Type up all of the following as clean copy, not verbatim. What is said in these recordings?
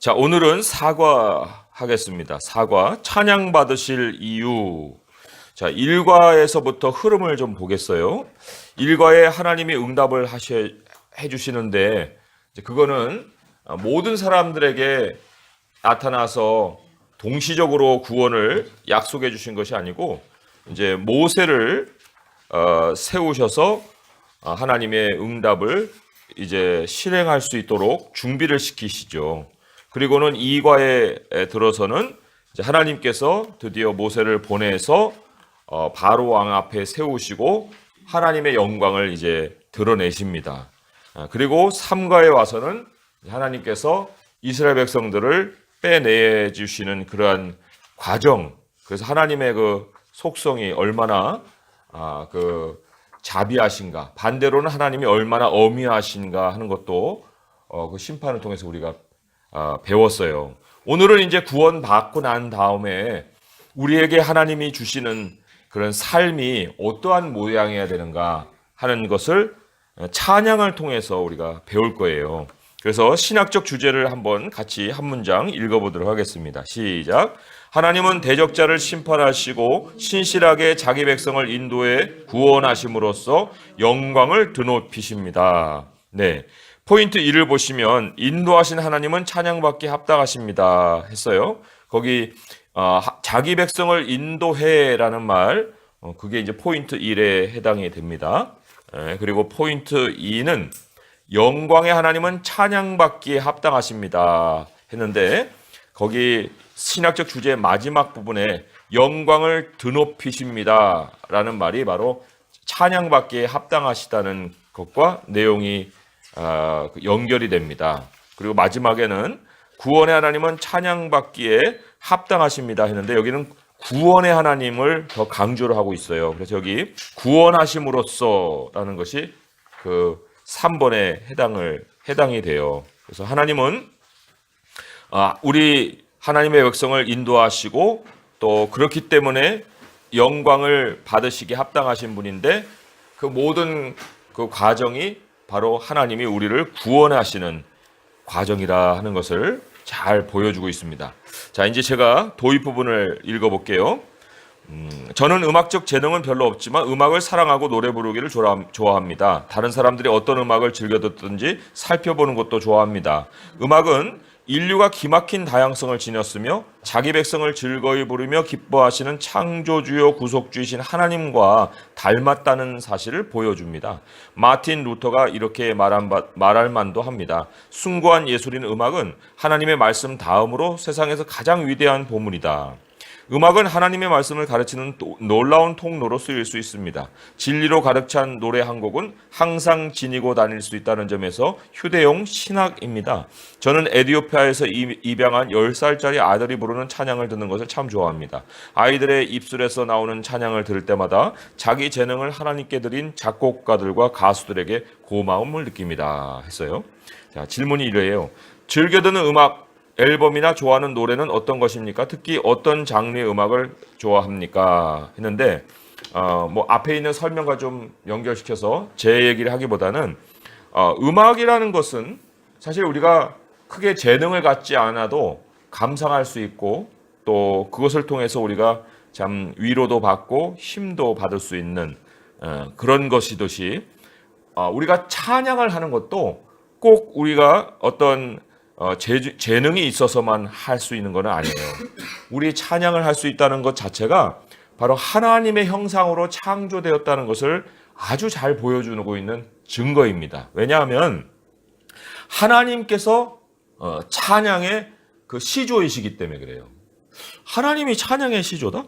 자, 오늘은 사과하겠습니다. 사과, 찬양 받으실 이유. 자, 1과에서부터 흐름을 좀 보겠어요. 1과에 하나님이 응답을 해주시는데, 그거는 모든 사람들에게 나타나서 동시적으로 구원을 약속해 주신 것이 아니고, 이제 모세를 세우셔서 하나님의 응답을 이제 실행할 수 있도록 준비를 시키시죠. 그리고는 2과에 들어서는 이제 하나님께서 드디어 모세를 보내서 바로 왕 앞에 세우시고 하나님의 영광을 이제 드러내십니다. 그리고 3과에 와서는 하나님께서 이스라엘 백성들을 빼내 주시는 그러한 과정. 그래서 하나님의 그 속성이 얼마나 그 자비하신가, 반대로는 하나님이 얼마나 엄히하신가 하는 것도 그 심판을 통해서 우리가 배웠어요. 오늘은 이제 구원받고 난 다음에 우리에게 하나님이 주시는 그런 삶이 어떠한 모양이어야 되는가 하는 것을 찬양을 통해서 우리가 배울 거예요. 그래서 신학적 주제를 한번 같이 한 문장 읽어보도록 하겠습니다. 시작. 하나님은 대적자를 심판하시고 신실하게 자기 백성을 인도해 구원하심으로써 영광을 드높이십니다. 네. 포인트 1을 보시면 인도하신 하나님은 찬양받기 합당하십니다 했어요. 거기 자기 백성을 인도해라는 말, 그게 이제 포인트 1에 해당이 됩니다. 그리고 포인트 2는 영광의 하나님은 찬양받기에 합당하십니다 했는데, 거기 신학적 주제의 마지막 부분에 영광을 드높이십니다 라는 말이 바로 찬양받기에 합당하시다는 것과 내용이 연결이 됩니다. 그리고 마지막에는 구원의 하나님은 찬양받기에 합당하십니다 했는데, 여기는 구원의 하나님을 더 강조를 하고 있어요. 그래서 여기 구원하심으로써라는 것이 그 3번에 해당이 돼요. 그래서 하나님은 우리 하나님의 백성을 인도하시고 또 그렇기 때문에 영광을 받으시기에 합당하신 분인데, 그 모든 그 과정이 바로 하나님이 우리를 구원하시는 과정이라 하는 것을 잘 보여주고 있습니다. 자, 이제 제가 도입 부분을 읽어볼게요. 저는 음악적 재능은 별로 없지만 음악을 사랑하고 노래 부르기를 좋아합니다. 다른 사람들이 어떤 음악을 즐겨 듣든지 살펴보는 것도 좋아합니다. 음악은 인류가 기막힌 다양성을 지녔으며 자기 백성을 즐거이 부르며 기뻐하시는 창조주요 구속주이신 하나님과 닮았다는 사실을 보여줍니다. 마틴 루터가 이렇게 말할 만도 합니다. 숭고한 예술인 음악은 하나님의 말씀 다음으로 세상에서 가장 위대한 보물이다. 음악은 하나님의 말씀을 가르치는 놀라운 통로로 쓰일 수 있습니다. 진리로 가득 찬 노래 한 곡은 항상 지니고 다닐 수 있다는 점에서 휴대용 신학입니다. 저는 에티오피아에서 입양한 10살짜리 아들이 부르는 찬양을 듣는 것을 참 좋아합니다. 아이들의 입술에서 나오는 찬양을 들을 때마다 자기 재능을 하나님께 드린 작곡가들과 가수들에게 고마움을 느낍니다 했어요. 자, 질문이 이래요. 즐겨 듣는 음악 앨범이나 좋아하는 노래는 어떤 것입니까? 특히 어떤 장르의 음악을 좋아합니까? 했는데 뭐 앞에 있는 설명과 좀 연결시켜서 제 얘기를 하기보다는 음악이라는 것은 사실 우리가 크게 재능을 갖지 않아도 감상할 수 있고 또 그것을 통해서 우리가 참 위로도 받고 힘도 받을 수 있는 그런 것이듯이 우리가 찬양을 하는 것도 꼭 우리가 어떤 재능이 있어서만 할 수 있는 건 아니에요. 우리 찬양을 할 수 있다는 것 자체가 바로 하나님의 형상으로 창조되었다는 것을 아주 잘 보여주고 있는 증거입니다. 왜냐하면 하나님께서 찬양의 그 시조이시기 때문에 그래요. 하나님이 찬양의 시조다?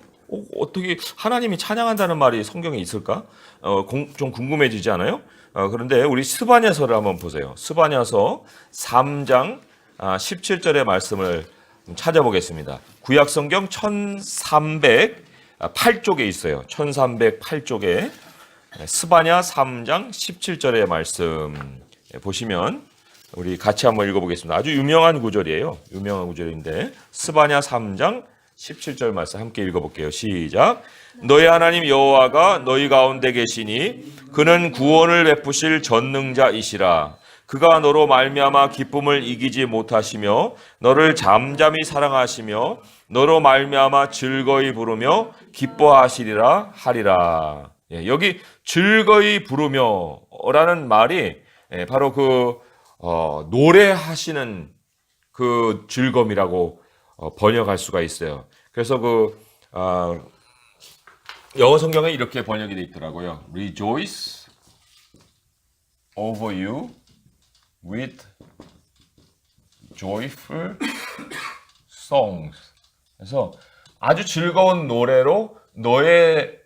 어떻게 하나님이 찬양한다는 말이 성경에 있을까? 좀 궁금해지지 않아요? 그런데 우리 스바냐서를 한번 보세요. 스바냐서 3장 17절의 말씀을 찾아보겠습니다. 구약성경 1308쪽에 있어요. 1308쪽에 스바냐 3장 17절의 말씀 보시면 우리 같이 한번 읽어보겠습니다. 아주 유명한 구절이에요. 유명한 구절인데 스바냐 3장 17절 말씀 함께 읽어볼게요. 시작. 너희 하나님 여호와가 너희 가운데 계시니 그는 구원을 베푸실 전능자이시라. 그가 너로 말미암아 기쁨을 이기지 못하시며 너를 잠잠히 사랑하시며 너로 말미암아 즐거이 부르며 기뻐하시리라 하리라. 예, 여기 즐거이 부르며라는 말이 바로 그 노래하시는 그 즐거움이라고 번역할 수가 있어요. 그래서 영어 성경에 이렇게 번역이 되어 있더라고요. Rejoice over you with joyful songs. 그래서 아주 즐거운 노래로 너에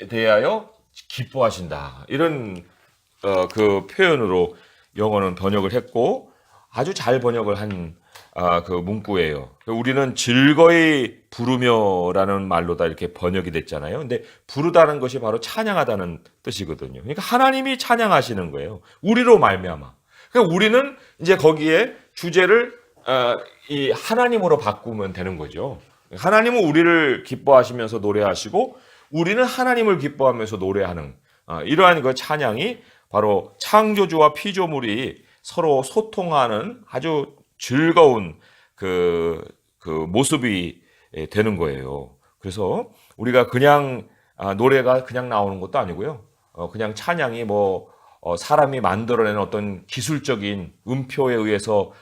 대하여 기뻐하신다. 이런 그 표현으로 영어는 번역을 했고 아주 잘 번역을 한 그 문구예요. 우리는 즐거이 부르며라는 말로 다 이렇게 번역이 됐잖아요. 근데 부르다는 것이 바로 찬양하다는 뜻이거든요. 그러니까 하나님이 찬양하시는 거예요. 우리로 말미암아. 그러니까 우리는 이제 거기에 주제를 이 하나님으로 바꾸면 되는 거죠. 하나님은 우리를 기뻐하시면서 노래하시고 우리는 하나님을 기뻐하면서 노래하는 이러한 그 찬양이 바로 창조주와 피조물이 서로 소통하는 아주 즐거운 그 모습이 되는 거예요. 그래서 우리가 그냥 노래가 그냥 나오는 것도 아니고요. 그냥 찬양이 사람이 만들어내는 어떤 기술적인 음표에 의해서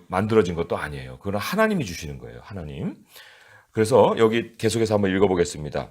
만들어진 것도 아니에요. 그건 하나님이 주시는 거예요. 하나님. 그래서 여기 계속해서 한번 읽어보겠습니다.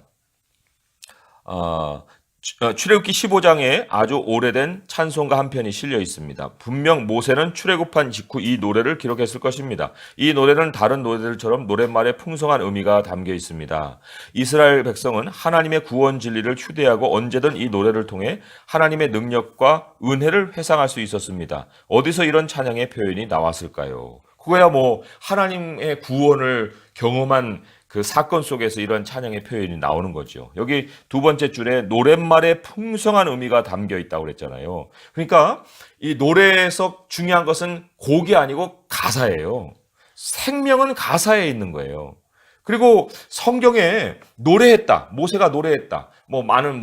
출애굽기 15장에 아주 오래된 찬송가 한 편이 실려 있습니다. 분명 모세는 출애굽한 직후 이 노래를 기록했을 것입니다. 이 노래는 다른 노래들처럼 노랫말에 풍성한 의미가 담겨 있습니다. 이스라엘 백성은 하나님의 구원 진리를 휴대하고 언제든 이 노래를 통해 하나님의 능력과 은혜를 회상할 수 있었습니다. 어디서 이런 찬양의 표현이 나왔을까요? 그거야 하나님의 구원을 경험한 그 사건 속에서 이런 찬양의 표현이 나오는 거죠. 여기 두 번째 줄에 노랫말에 풍성한 의미가 담겨 있다고 그랬잖아요. 그러니까 이 노래에서 중요한 것은 곡이 아니고 가사예요. 생명은 가사에 있는 거예요. 그리고 성경에 노래했다, 모세가 노래했다, 많은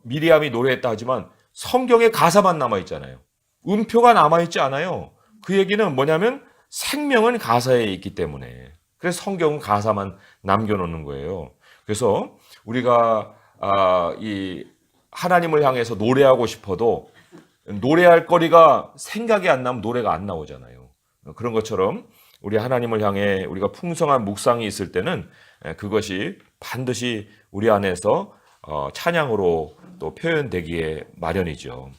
미리암이 노래했다 하지만 성경에 가사만 남아 있잖아요. 음표가 남아 있지 않아요. 그 얘기는 뭐냐면 생명은 가사에 있기 때문에. 그래서 성경은 가사만 남겨놓는 거예요. 그래서 우리가 이 하나님을 향해서 노래하고 싶어도 노래할 거리가 생각이 안 나면 노래가 안 나오잖아요. 그런 것처럼 우리 하나님을 향해 우리가 풍성한 묵상이 있을 때는 그것이 반드시 우리 안에서 찬양으로 또 표현되기에 마련이죠.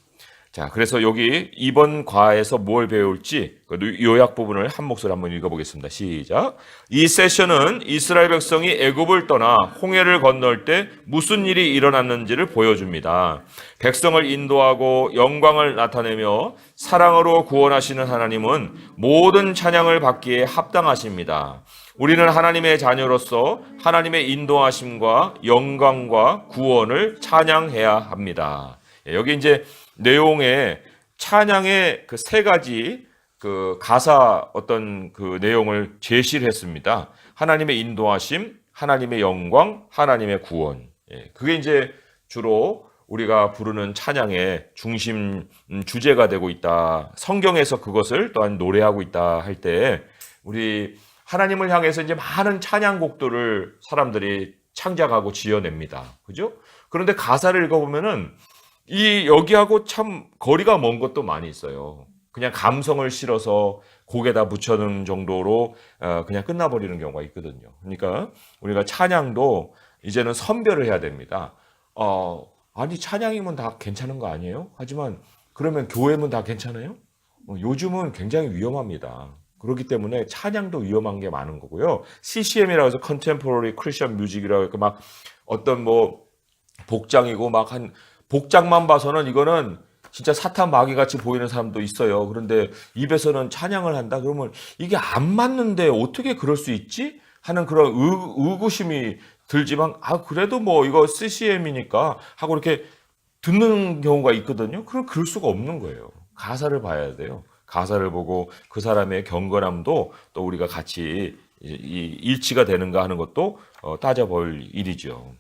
자, 그래서 여기 이번 과에서 뭘 배울지 요약 부분을 한 목소리 한번 읽어보겠습니다. 시작. 이 세션은 이스라엘 백성이 애굽을 떠나 홍해를 건널 때 무슨 일이 일어났는지를 보여줍니다. 백성을 인도하고 영광을 나타내며 사랑으로 구원하시는 하나님은 모든 찬양을 받기에 합당하십니다. 우리는 하나님의 자녀로서 하나님의 인도하심과 영광과 구원을 찬양해야 합니다. 여기 이제 내용에 찬양의 그 세 가지 그 가사 어떤 그 내용을 제시를 했습니다. 하나님의 인도하심, 하나님의 영광, 하나님의 구원. 그게 이제 주로 우리가 부르는 찬양의 중심 주제가 되고 있다. 성경에서 그것을 또한 노래하고 있다 할 때 우리 하나님을 향해서 이제 많은 찬양곡들을 사람들이 창작하고 지어냅니다. 그죠? 그런데 가사를 읽어보면은 여기하고 참 거리가 먼 것도 많이 있어요. 그냥 감성을 실어서 곡에다 붙여놓은 정도로 그냥 끝나버리는 경우가 있거든요. 그러니까 우리가 찬양도 이제는 선별을 해야 됩니다. 아니 찬양이면 다 괜찮은 거 아니에요? 하지만 그러면 교회면 다 괜찮아요? 요즘은 굉장히 위험합니다. 그렇기 때문에 찬양도 위험한 게 많은 거고요. CCM이라고 해서 Contemporary Christian Music이라고 해서 막 어떤 복장이고 복장만 봐서는 이거는 진짜 사탄 마귀 같이 보이는 사람도 있어요. 그런데 입에서는 찬양을 한다? 그러면 이게 안 맞는데 어떻게 그럴 수 있지? 하는 그런 의구심이 들지만, 그래도 이거 CCM이니까 하고 이렇게 듣는 경우가 있거든요. 그럴 수가 없는 거예요. 가사를 봐야 돼요. 가사를 보고 그 사람의 경건함도 또 우리가 같이 일치가 되는가 하는 것도 따져볼 일이죠.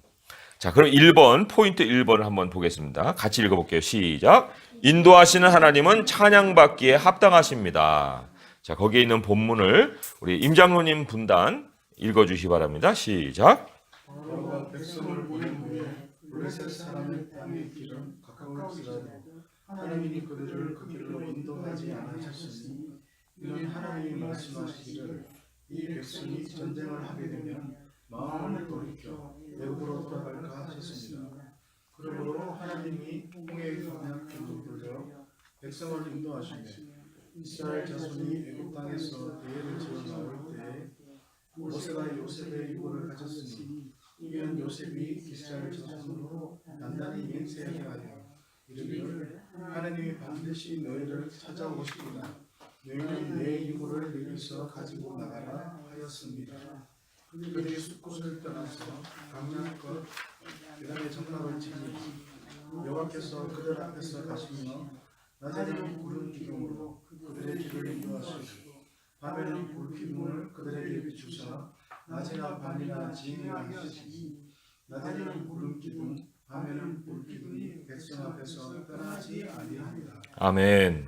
자, 그럼 1번, 포인트 1번을 한번 보겠습니다. 같이 읽어볼게요. 시작. 인도하시는 하나님은 찬양받기에 합당하십니다. 자, 거기에 있는 본문을 우리 임장로님 분단 읽어주시기 바랍니다. 시작. 여호와 백성을 보낸 후에 블레셋 사람의 땅의 길은 가까울지라도 하나님이 그들을 그 길로 인도하지 않으셨으니 이는 하나님이 말씀하시기를 이 백성이 전쟁을 하게 되면 마음을 돌이켜 애굽으로 돌아갈까 하셨습니다. 그러므로 하나님이 홍해의 광야길로 돌려 백성을 인도하시며 이스라엘 자손이 애굽 땅에서 대회를 지어 나올 때에 모세가 요셉의 유고를 가졌으니 이는 요셉이 이스라엘 자손으로 단단히 맹세하게 하여 이르기를 하나님이 반드시 너희를 찾아오시리라 너희는 내 유고를 여기서 가지고 나가라 하였습니다. 그들이 숲곳을 떠나서 강약껏 그다음에 정락을 지니 여호와께서 그들 앞에서 가시며 낮에는 구름 기둥으로 그들의 길을 인도하시고 밤에는 불기둥을 그들에게 비추사 낮이나 밤이나 지행하게 하시니 낮에는 구름 기둥 밤에는 불기둥이 백성 앞에서 떠나지 아니하리라. 아멘.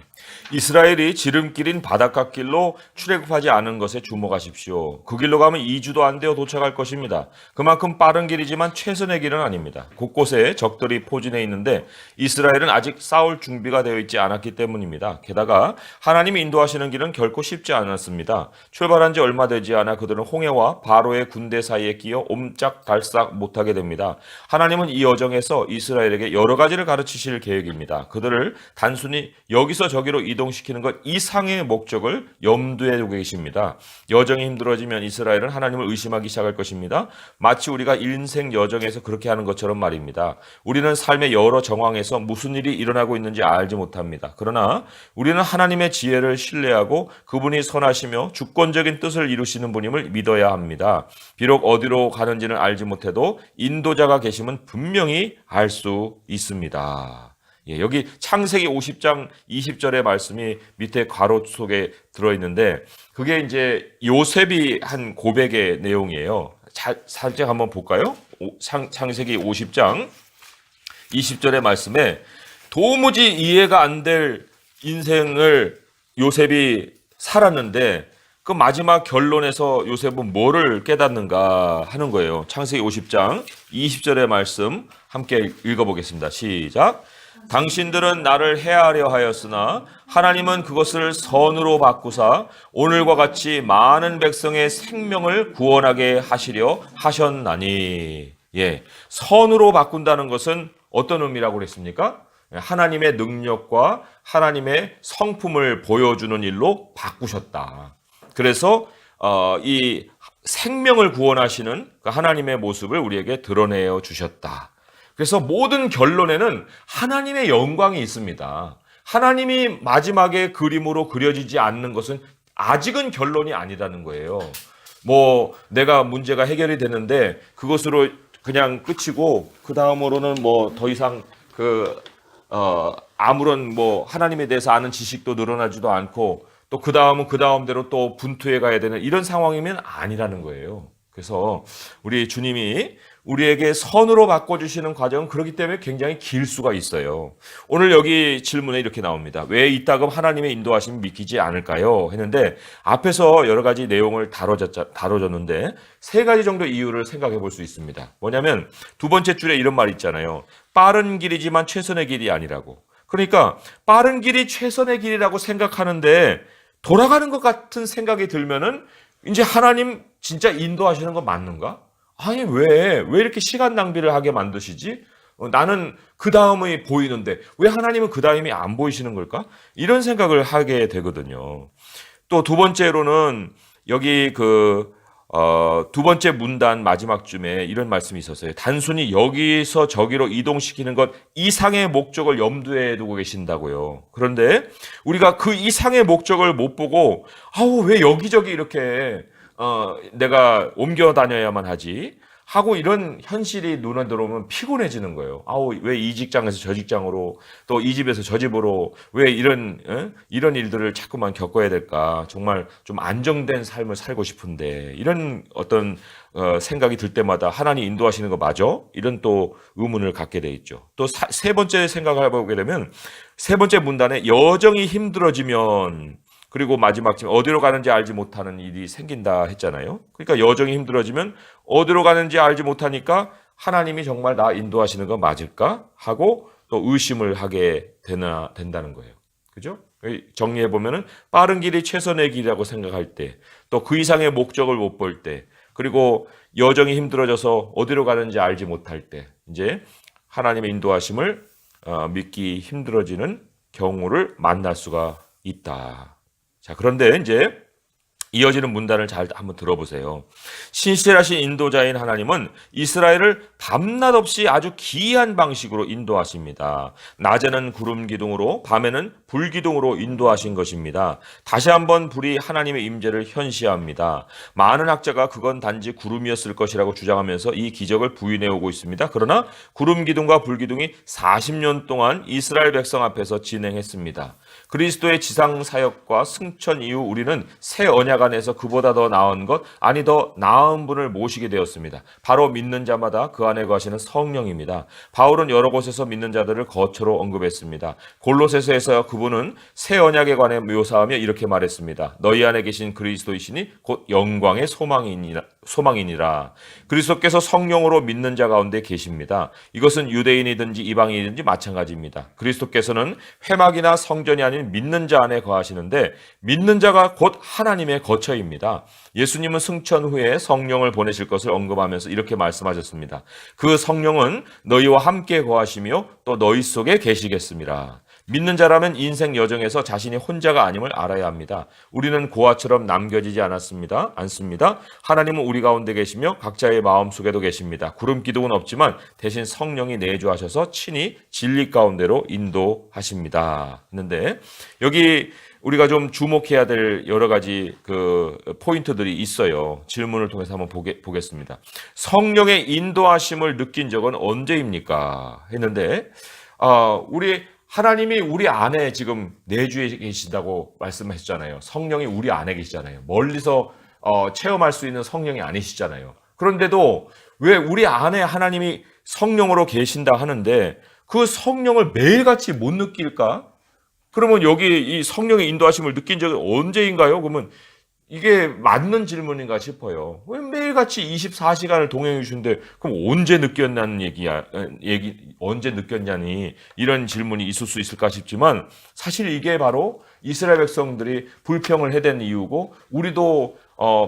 이스라엘이 지름길인 바닷가길로 출애굽하지 않은 것에 주목하십시오. 그 길로 가면 2주도 안 되어 도착할 것입니다. 그만큼 빠른 길이지만 최선의 길은 아닙니다. 곳곳에 적들이 포진해 있는데 이스라엘은 아직 싸울 준비가 되어 있지 않았기 때문입니다. 게다가 하나님이 인도하시는 길은 결코 쉽지 않았습니다. 출발한 지 얼마 되지 않아 그들은 홍해와 바로의 군대 사이에 끼어 옴짝달싹 못하게 됩니다. 하나님은 이 여정에서 이스라엘에게 여러 가지를 가르치실 계획입니다. 그들을 단순히 여기서 저기로 이동시키는 것 이상의 목적을 염두에 두고 계십니다. 여정이 힘들어지면 이스라엘은 하나님을 의심하기 시작할 것입니다. 마치 우리가 인생 여정에서 그렇게 하는 것처럼 말입니다. 우리는 삶의 여러 정황에서 무슨 일이 일어나고 있는지 알지 못합니다. 그러나 우리는 하나님의 지혜를 신뢰하고 그분이 선하시며 주권적인 뜻을 이루시는 분임을 믿어야 합니다. 비록 어디로 가는지는 알지 못해도 인도자가 계시면 분명히 알 수 있습니다. 예, 여기 창세기 50장 20절의 말씀이 밑에 괄호 속에 들어있는데 그게 이제 요셉이 한 고백의 내용이에요. 살짝 한번 볼까요? 창세기 50장 20절의 말씀에 도무지 이해가 안 될 인생을 요셉이 살았는데 그 마지막 결론에서 요셉은 뭐를 깨닫는가 하는 거예요. 창세기 50장 20절의 말씀 함께 읽어보겠습니다. 시작. 당신들은 나를 해하려 하였으나 하나님은 그것을 선으로 바꾸사 오늘과 같이 많은 백성의 생명을 구원하게 하시려 하셨나니. 예, 선으로 바꾼다는 것은 어떤 의미라고 그랬습니까? 하나님의 능력과 하나님의 성품을 보여주는 일로 바꾸셨다. 그래서 이 생명을 구원하시는 그 하나님의 모습을 우리에게 드러내어 주셨다. 그래서 모든 결론에는 하나님의 영광이 있습니다. 하나님이 마지막에 그림으로 그려지지 않는 것은 아직은 결론이 아니라는 거예요. 뭐 내가 문제가 해결이 되는데 그것으로 그냥 끝이고 그 다음으로는 뭐 더 이상 아무런 뭐 하나님에 대해서 아는 지식도 늘어나지도 않고 또 그 다음은 그 다음대로 또 분투해 가야 되는 이런 상황이면 아니라는 거예요. 그래서 우리 주님이 우리에게 선으로 바꿔주시는 과정은 그렇기 때문에 굉장히 길 수가 있어요. 오늘 여기 질문에 이렇게 나옵니다. 왜 이따금 하나님의 인도하심을 믿기지 않을까요? 했는데 앞에서 여러 가지 내용을 다뤄졌는데 세 가지 정도 이유를 생각해 볼 수 있습니다. 뭐냐면 두 번째 줄에 이런 말이 있잖아요. 빠른 길이지만 최선의 길이 아니라고. 그러니까 빠른 길이 최선의 길이라고 생각하는데 돌아가는 것 같은 생각이 들면은 이제 하나님 진짜 인도하시는 거 맞는가? 아니 왜 이렇게 시간 낭비를 하게 만드시지? 나는 그 다음이 보이는데 왜 하나님은 그 다음이 안 보이시는 걸까? 이런 생각을 하게 되거든요. 또 두 번째로는 여기 두 번째 문단 마지막 쯤에 이런 말씀이 있었어요. 단순히 여기서 저기로 이동시키는 것 이상의 목적을 염두에 두고 계신다고요. 그런데 우리가 그 이상의 목적을 못 보고 왜 여기저기 이렇게 내가 옮겨 다녀야만 하지? 하고 이런 현실이 눈에 들어오면 피곤해지는 거예요. 아우, 왜 이 직장에서 저 직장으로, 또 이 집에서 저 집으로 왜 이런 일들을 자꾸만 겪어야 될까? 정말 좀 안정된 삶을 살고 싶은데 이런 어떤 생각이 들 때마다 하나님 인도하시는 거 맞아? 이런 또 의문을 갖게 돼 있죠. 또 세 번째 생각을 해보게 되면 세 번째 문단에 여정이 힘들어지면, 그리고 마지막 쯤 어디로 가는지 알지 못하는 일이 생긴다 했잖아요. 그러니까 여정이 힘들어지면 어디로 가는지 알지 못하니까 하나님이 정말 나 인도하시는 거 맞을까? 하고 또 의심을 하게 된다는 거예요. 그죠? 정리해 보면은 빠른 길이 최선의 길이라고 생각할 때, 또 그 이상의 목적을 못 볼 때, 그리고 여정이 힘들어져서 어디로 가는지 알지 못할 때, 이제 하나님의 인도하심을 믿기 힘들어지는 경우를 만날 수가 있다. 자, 그런데 이제 이어지는 문단을 잘 한번 들어보세요. 신실하신 인도자인 하나님은 이스라엘을 밤낮 없이 아주 기이한 방식으로 인도하십니다. 낮에는 구름 기둥으로, 밤에는 불 기둥으로 인도하신 것입니다. 다시 한번 불이 하나님의 임재를 현시합니다. 많은 학자가 그건 단지 구름이었을 것이라고 주장하면서 이 기적을 부인해 오고 있습니다. 그러나 구름 기둥과 불 기둥이 40년 동안 이스라엘 백성 앞에서 진행했습니다. 그리스도의 지상 사역과 승천 이후 우리는 새 언약 안에서 그보다 더 나은 것, 아니 더 나은 분을 모시게 되었습니다. 바로 믿는 자마다 그 안에 거하시는 성령입니다. 바울은 여러 곳에서 믿는 자들을 거처로 언급했습니다. 골로새서에서 그분은 새 언약에 관해 묘사하며 이렇게 말했습니다. 너희 안에 계신 그리스도이시니 곧 영광의 소망이니라. 그리스도께서 성령으로 믿는 자 가운데 계십니다. 이것은 유대인이든지 이방인이든지 마찬가지입니다. 그리스도께서는 회막이나 성전이 아닌 믿는 자 안에 거하시는데, 믿는 자가 곧 하나님의 거처입니다. 예수님은 승천 후에 성령을 보내실 것을 언급하면서 이렇게 말씀하셨습니다. 그 성령은 너희와 함께 거하시며 또 너희 속에 계시겠습니다. 믿는 자라면 인생 여정에서 자신이 혼자가 아님을 알아야 합니다. 우리는 고아처럼 남겨지지 않습니다. 하나님은 우리 가운데 계시며 각자의 마음속에도 계십니다. 구름 기둥은 없지만 대신 성령이 내주하셔서 친히 진리 가운데로 인도하십니다. 했는데 여기 우리가 좀 주목해야 될 여러 가지 그 포인트들이 있어요. 질문을 통해서 한번 보겠습니다. 성령의 인도하심을 느낀 적은 언제입니까? 했는데 하나님이 우리 안에 지금 내주에 계신다고 말씀하셨잖아요. 성령이 우리 안에 계시잖아요. 멀리서 체험할 수 있는 성령이 아니시잖아요. 그런데도 왜 우리 안에 하나님이 성령으로 계신다 하는데 그 성령을 매일같이 못 느낄까? 그러면 여기 이 성령의 인도하심을 느낀 적이 언제인가요? 그러면 이게 맞는 질문인가 싶어요. 왜 매일같이 24시간을 동행해 주신데 그럼 언제 느꼈냐는 언제 느꼈냐니 이런 질문이 있을 수 있을까 싶지만 사실 이게 바로 이스라엘 백성들이 불평을 해댄 이유고 우리도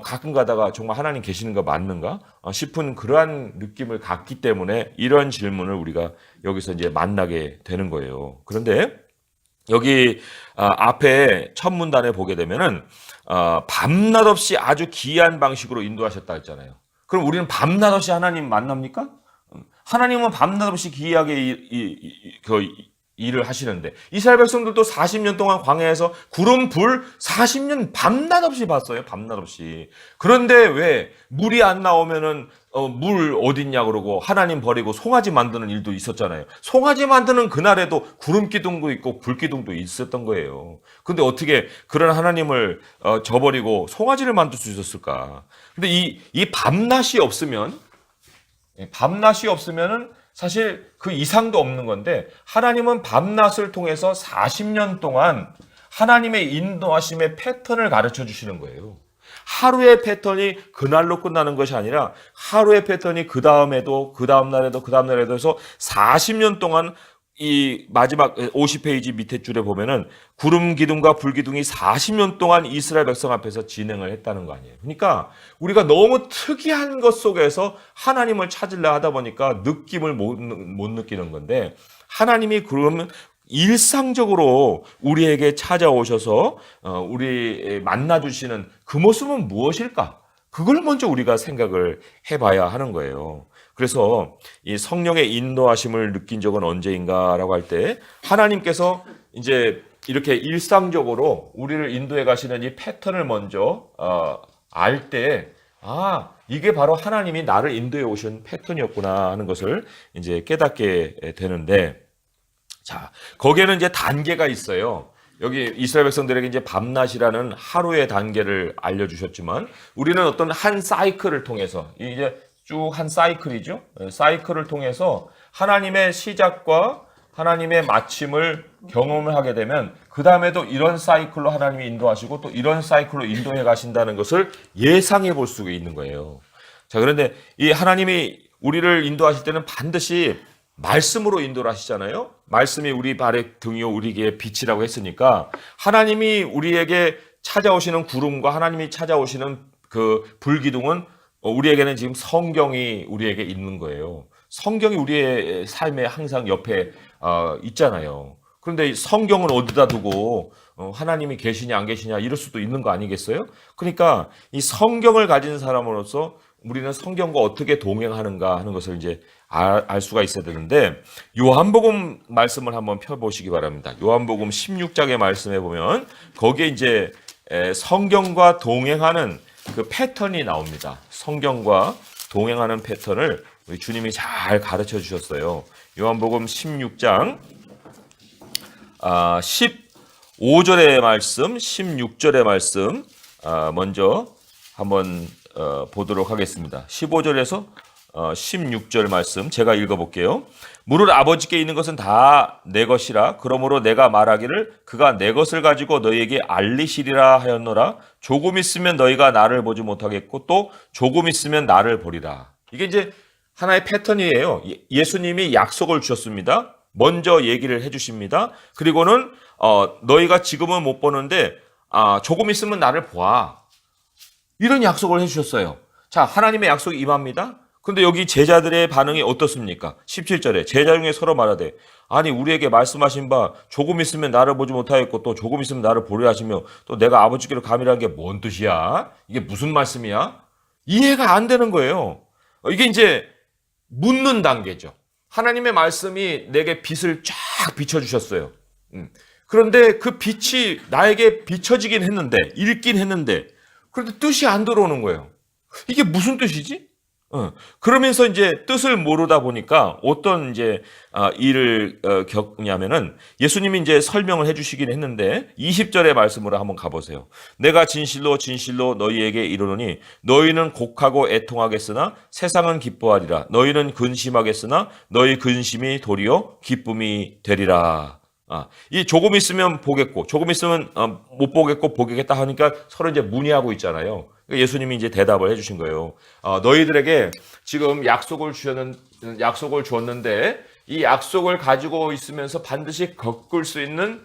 가끔 가다가 정말 하나님 계시는 거 맞는가 싶은 그러한 느낌을 갖기 때문에 이런 질문을 우리가 여기서 이제 만나게 되는 거예요. 그런데 여기 앞에 첫 문단에 보게 되면은 밤낮 없이 아주 기이한 방식으로 인도하셨다 했잖아요. 그럼 우리는 밤낮 없이 하나님 만납니까? 하나님은 밤낮 없이 기이하게 일을 하시는데 이스라엘 백성들도 40년 동안 광야에서 구름 불 40년 밤낮 없이 봤어요. 밤낮 없이. 그런데 왜 물이 안 나오면은 물 어딨냐 그러고 하나님 버리고 송아지 만드는 일도 있었잖아요. 송아지 만드는 그날에도 구름 기둥도 있고 불 기둥도 있었던 거예요. 근데 어떻게 그런 하나님을 저버리고 송아지를 만들 수 있었을까? 근데 이 밤낮이 없으면은 사실 그 이상도 없는 건데 하나님은 밤낮을 통해서 40년 동안 하나님의 인도하심의 패턴을 가르쳐 주시는 거예요. 하루의 패턴이 그날로 끝나는 것이 아니라 하루의 패턴이 그 다음에도 그 다음 날에도 해서 40년 동안 이 마지막 50페이지 밑에 줄에 보면은 구름 기둥과 불 기둥이 40년 동안 이스라엘 백성 앞에서 진행을 했다는 거 아니에요. 그러니까 우리가 너무 특이한 것 속에서 하나님을 찾으려 하다 보니까 느낌을 못 느끼는 건데 하나님이 그러면 일상적으로 우리에게 찾아오셔서 우리 만나주시는 그 모습은 무엇일까? 그걸 먼저 우리가 생각을 해봐야 하는 거예요. 그래서 이 성령의 인도하심을 느낀 적은 언제인가라고 할 때 하나님께서 이제 이렇게 일상적으로 우리를 인도해 가시는 이 패턴을 먼저 알 때 이게 바로 하나님이 나를 인도해 오신 패턴이었구나 하는 것을 이제 깨닫게 되는데, 자, 거기에는 이제 단계가 있어요. 여기 이스라엘 백성들에게 이제 밤낮이라는 하루의 단계를 알려주셨지만, 우리는 어떤 한 사이클을 통해서, 이제 쭉 한 사이클이죠. 사이클을 통해서 하나님의 시작과 하나님의 마침을 경험을 하게 되면, 그 다음에도 이런 사이클로 하나님이 인도하시고 또 이런 사이클로 인도해 가신다는 것을 예상해 볼 수가 있는 거예요. 자, 그런데 이 하나님이 우리를 인도하실 때는 반드시 말씀으로 인도를 하시잖아요. 말씀이 우리 발의 등이요 우리에게 빛이라고 했으니까, 하나님이 우리에게 찾아오시는 구름과 하나님이 찾아오시는 그 불기둥은 우리에게는 지금 성경이 우리에게 있는 거예요. 성경이 우리의 삶에 항상 옆에 있잖아요. 그런데 성경을 어디다 두고 하나님이 계시냐 안 계시냐 이럴 수도 있는 거 아니겠어요? 그러니까 이 성경을 가진 사람으로서 우리는 성경과 어떻게 동행하는가 하는 것을 이제 알 수가 있어야 되는데, 요한복음 말씀을 한번 펴보시기 바랍니다. 요한복음 16장의 말씀에 보면 거기에 이제 성경과 동행하는 그 패턴이 나옵니다. 성경과 동행하는 패턴을 우리 주님이 잘 가르쳐 주셨어요. 요한복음 16장 15절의 말씀, 16절의 말씀 먼저 한번 보도록 하겠습니다. 15절에서 16절 말씀 제가 읽어볼게요. 무릇 아버지께 있는 것은 다 내 것이라 그러므로 내가 말하기를 그가 내 것을 가지고 너희에게 알리시리라 하였노라. 조금 있으면 너희가 나를 보지 못하겠고 또 조금 있으면 나를 보리라. 이게 이제 하나의 패턴이에요. 예수님이 약속을 주셨습니다. 먼저 얘기를 해주십니다. 그리고는 너희가 지금은 못 보는데 조금 있으면 나를 보아. 이런 약속을 해주셨어요. 자, 하나님의 약속이 임합니다. 근데 여기 제자들의 반응이 어떻습니까? 17절에 제자 중에 서로 말하되 아니 우리에게 말씀하신 바 조금 있으면 나를 보지 못하겠고 또 조금 있으면 나를 보려 하시며 또 내가 아버지께로 감이라는 게 뭔 뜻이야? 이게 무슨 말씀이야? 이해가 안 되는 거예요. 이게 이제 묻는 단계죠. 하나님의 말씀이 내게 빛을 쫙 비춰주셨어요. 그런데 그 빛이 나에게 비춰지긴 했는데, 읽긴 했는데, 그런데 뜻이 안 들어오는 거예요. 이게 무슨 뜻이지? 그러면서 이제 뜻을 모르다 보니까 어떤 이제 일을 겪냐면은 예수님이 이제 설명을 해주시긴 했는데 20절의 말씀으로 한번 가보세요. 내가 진실로 진실로 너희에게 이르노니 너희는 곡하고 애통하겠으나 세상은 기뻐하리라. 너희는 근심하겠으나 너희 근심이 도리어 기쁨이 되리라. 이 조금 있으면 보겠고 조금 있으면 못 보겠고 보겠다 하니까 서로 이제 문의하고 있잖아요. 예수님이 이제 대답을 해주신 거예요. 너희들에게 지금 약속을 주었는데 이 약속을 가지고 있으면서 반드시 겪을 수 있는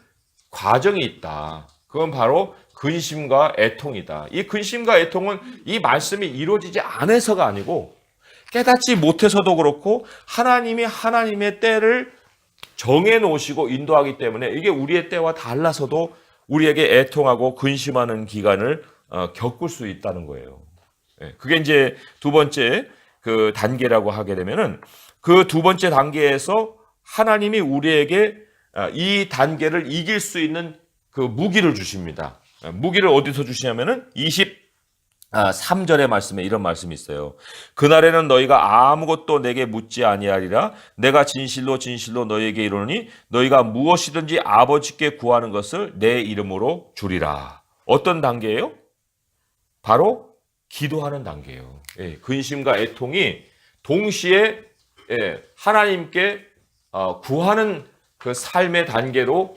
과정이 있다. 그건 바로 근심과 애통이다. 이 근심과 애통은 이 말씀이 이루어지지 않아서가 아니고 깨닫지 못해서도 그렇고 하나님이 하나님의 때를 정해 놓으시고 인도하기 때문에 이게 우리의 때와 달라서도 우리에게 애통하고 근심하는 기간을 겪을 수 있다는 거예요. 그게 이제 두 번째 그 단계라고 하게 되면은 그 두 번째 단계에서 하나님이 우리에게 이 단계를 이길 수 있는 그 무기를 주십니다. 무기를 어디서 주시냐면은 23절의 말씀에 이런 말씀이 있어요. 그날에는 너희가 아무것도 내게 묻지 아니하리라. 내가 진실로 진실로 너희에게 이르노니 너희가 무엇이든지 아버지께 구하는 것을 내 이름으로 주리라. 어떤 단계예요? 바로 기도하는 단계예요. 근심과 애통이 동시에 하나님께 구하는 그 삶의 단계로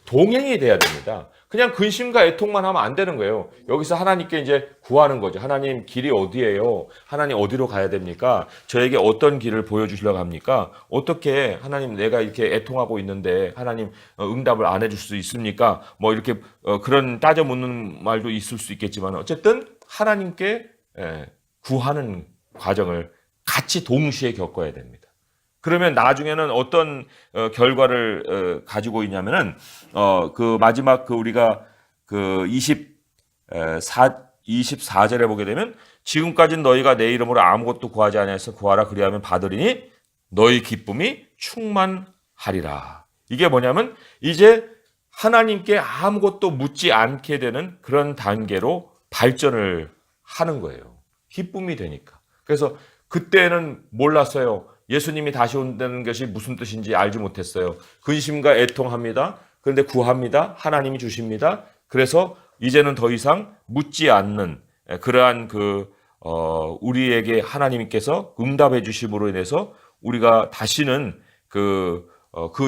동행이 돼야 됩니다. 그냥 근심과 애통만 하면 안 되는 거예요. 여기서 하나님께 이제 구하는 거죠. 하나님 길이 어디예요? 하나님 어디로 가야 됩니까? 저에게 어떤 길을 보여주시려고 합니까? 어떻게 하나님 내가 이렇게 애통하고 있는데 하나님 응답을 안 해줄 수 있습니까? 뭐 이렇게 그런 따져 묻는 말도 있을 수 있겠지만 어쨌든 하나님께 구하는 과정을 같이 동시에 겪어야 됩니다. 그러면 나중에는 어떤 결과를 가지고 있냐면은 그 마지막 그 우리가 그 24절에 보게 되면 지금까지는 너희가 내 이름으로 아무것도 구하지 아니하여서 구하라 그리하면 받으리니 너희 기쁨이 충만하리라. 이게 뭐냐면 이제 하나님께 아무것도 묻지 않게 되는 그런 단계로 발전을 하는 거예요. 기쁨이 되니까. 그래서 그때는 몰랐어요. 예수님이 다시 온다는 것이 무슨 뜻인지 알지 못했어요. 근심과 애통합니다. 그런데 구합니다. 하나님이 주십니다. 그래서 이제는 더 이상 묻지 않는 그러한 우리에게 하나님께서 응답해 주심으로 인해서 우리가 다시는 그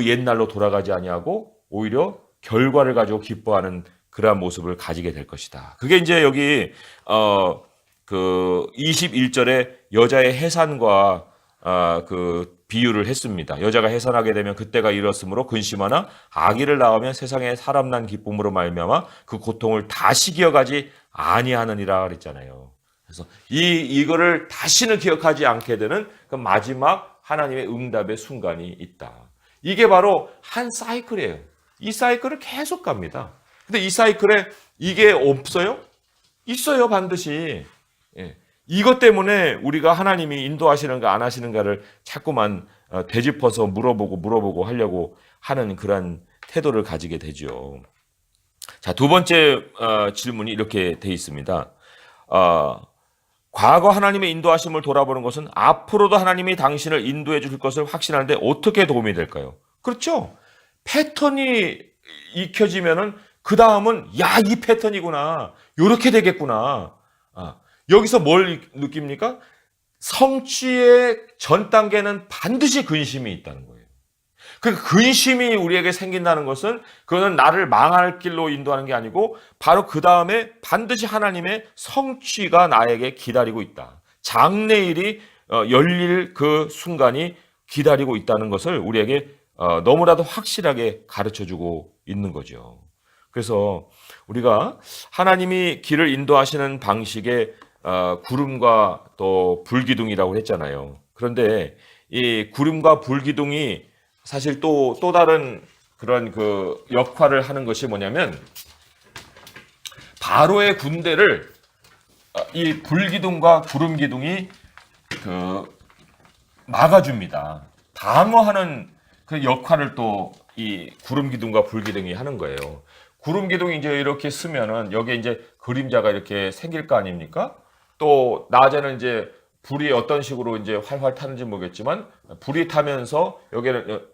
옛날로 돌아가지 아니하고 오히려 결과를 가지고 기뻐하는 그러한 모습을 가지게 될 것이다. 그게 이제 여기 21절에 여자의 해산과 그 비유를 했습니다. 여자가 해산하게 되면 그때가 이렇으므로 근심하나 아기를 낳으면 세상에 사람 난 기쁨으로 말미암아 그 고통을 다시 기억하지 아니하느니라 그랬잖아요. 그래서 이거를 다시는 기억하지 않게 되는 그 마지막 하나님의 응답의 순간이 있다. 이게 바로 한 사이클이에요. 이 사이클을 계속 갑니다. 근데 이 사이클에 이게 없어요? 있어요, 반드시. 예. 이것 때문에 우리가 하나님이 인도하시는가 안 하시는가를 자꾸만 되짚어서 물어보고 하려고 하는 그런 태도를 가지게 되죠. 자, 두 번째 질문이 이렇게 돼 있습니다. 과거 하나님의 인도하심을 돌아보는 것은 앞으로도 하나님이 당신을 인도해 줄 것을 확신하는데 어떻게 도움이 될까요? 그렇죠. 패턴이 익혀지면은 그 다음은 야, 이 패턴이구나. 요렇게 되겠구나. 여기서 뭘 느낍니까? 성취의 전 단계는 반드시 근심이 있다는 거예요. 그 근심이 우리에게 생긴다는 것은 그거는 나를 망할 길로 인도하는 게 아니고 바로 그 다음에 반드시 하나님의 성취가 나에게 기다리고 있다. 장래일이 열릴 그 순간이 기다리고 있다는 것을 우리에게 너무나도 확실하게 가르쳐주고 있는 거죠. 그래서 우리가 하나님이 길을 인도하시는 방식의 구름과 또 불기둥이라고 했잖아요. 그런데 이 구름과 불기둥이 사실 또 다른 그런 그 역할을 하는 것이 뭐냐면 바로의 군대를 이 불기둥과 구름기둥이 막아줍니다. 방어하는 그 역할을 또 이 구름기둥과 불기둥이 하는 거예요. 구름기둥이 이제 이렇게 쓰면은 여기에 이제 그림자가 이렇게 생길 거 아닙니까? 또 낮에는 이제 불이 어떤 식으로 이제 활활 타는지 모르겠지만 불이 타면서 여기는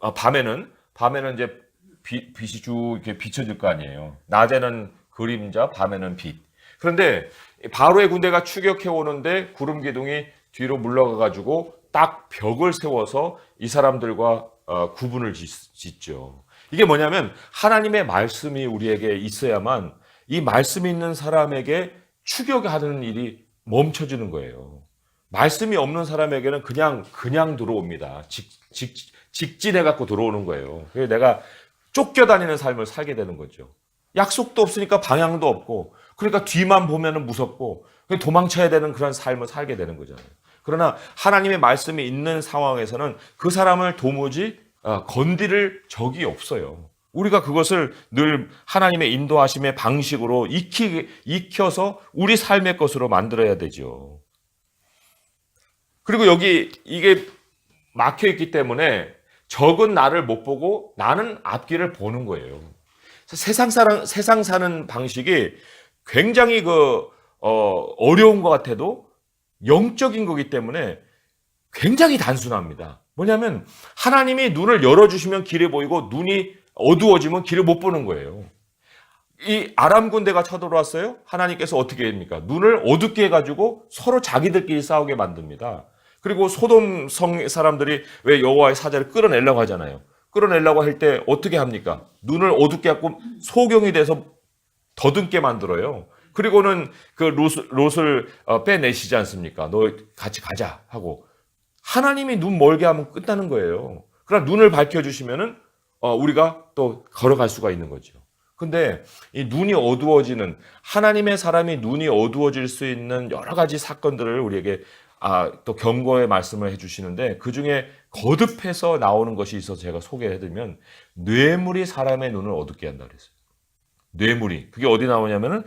밤에는 이제 빛이 쭉 이렇게 비춰질 거 아니에요. 낮에는 그림자, 밤에는 빛. 그런데 바로의 군대가 추격해 오는데 구름기둥이 뒤로 물러가 가지고 딱 벽을 세워서 이 사람들과 구분을 짓죠. 이게 뭐냐면 하나님의 말씀이 우리에게 있어야만 이 말씀이 있는 사람에게 추격하는 일이 멈춰지는 거예요. 말씀이 없는 사람에게는 그냥 들어옵니다. 직진해 갖고 들어오는 거예요. 그래서 내가 쫓겨다니는 삶을 살게 되는 거죠. 약속도 없으니까 방향도 없고, 그러니까 뒤만 보면은 무섭고 도망쳐야 되는 그런 삶을 살게 되는 거잖아요. 그러나 하나님의 말씀이 있는 상황에서는 그 사람을 도무지 건드릴 적이 없어요. 우리가 그것을 늘 하나님의 인도하심의 방식으로 익혀서 우리 삶의 것으로 만들어야 되죠. 그리고 여기 이게 막혀 있기 때문에 적은 나를 못 보고 나는 앞길을 보는 거예요. 세상 사는 방식이 굉장히 어려운 것 같아도 영적인 거기 때문에 굉장히 단순합니다. 뭐냐면 하나님이 눈을 열어주시면 길이 보이고 눈이 어두워지면 길을 못 보는 거예요. 이 아람 군대가 쳐들어왔어요. 하나님께서 어떻게 합니까? 눈을 어둡게 해가지고 서로 자기들끼리 싸우게 만듭니다. 그리고 소돔 성 사람들이 왜 여호와의 사자를 끌어내려고 하잖아요. 끌어내려고 할 때 어떻게 합니까? 눈을 어둡게 하고 소경이 돼서 더듬게 만들어요. 그리고는 그 롯을 빼내시지 않습니까? 너 같이 가자 하고. 하나님이 눈 멀게 하면 끝나는 거예요. 그러나 눈을 밝혀주시면은 우리가 또 걸어갈 수가 있는 거죠. 근데 이 눈이 어두워지는, 하나님의 사람이 눈이 어두워질 수 있는 여러 가지 사건들을 우리에게 또 경고의 말씀을 해주시는데, 그 중에 거듭해서 나오는 것이 있어서 제가 소개해드리면, 뇌물이 사람의 눈을 어둡게 한다 그랬어요. 뇌물이. 그게 어디 나오냐면은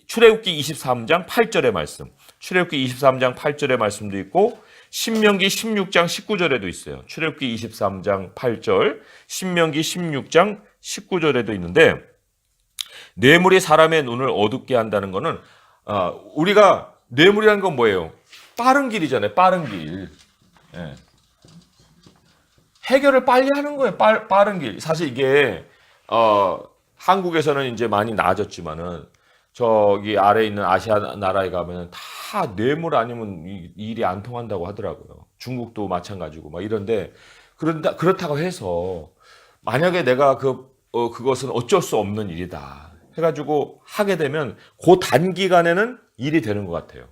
출애굽기 23장 8절의 말씀. 출애굽기 23장 8절의 말씀도 있고 신명기 16장 19절에도 있어요. 출애굽기 23장 8절, 신명기 16장 19절에도 있는데 뇌물이 사람의 눈을 어둡게 한다는 거는 우리가 뇌물이라는 건 뭐예요? 빠른 길이잖아요. 빠른 길. 예. 해결을 빨리 하는 거예요. 빠른 길. 사실 이게 한국에서는 이제 많이 나아졌지만은 저기 아래에 있는 아시아 나라에 가면은 다 뇌물 아니면 일이 안 통한다고 하더라고요. 중국도 마찬가지고 막 이런데 그렇다고 해서 만약에 내가 그것은 어쩔 수 없는 일이다 해가지고 하게 되면 그 단기간에는 일이 되는 것 같아요.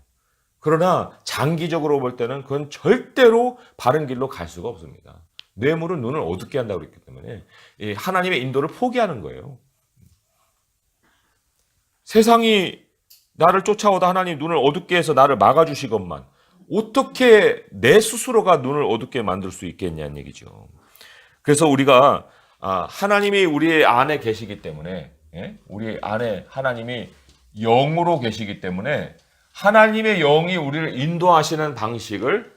그러나 장기적으로 볼 때는 그건 절대로 바른 길로 갈 수가 없습니다. 뇌물은 눈을 어둡게 한다고 그랬기 때문에 하나님의 인도를 포기하는 거예요. 세상이 나를 쫓아오다 하나님 눈을 어둡게 해서 나를 막아주시건만 어떻게 내 스스로가 눈을 어둡게 만들 수 있겠냐는 얘기죠. 그래서 우리가 하나님이 우리 안에 계시기 때문에 우리 안에 하나님이 영으로 계시기 때문에 하나님의 영이 우리를 인도하시는 방식을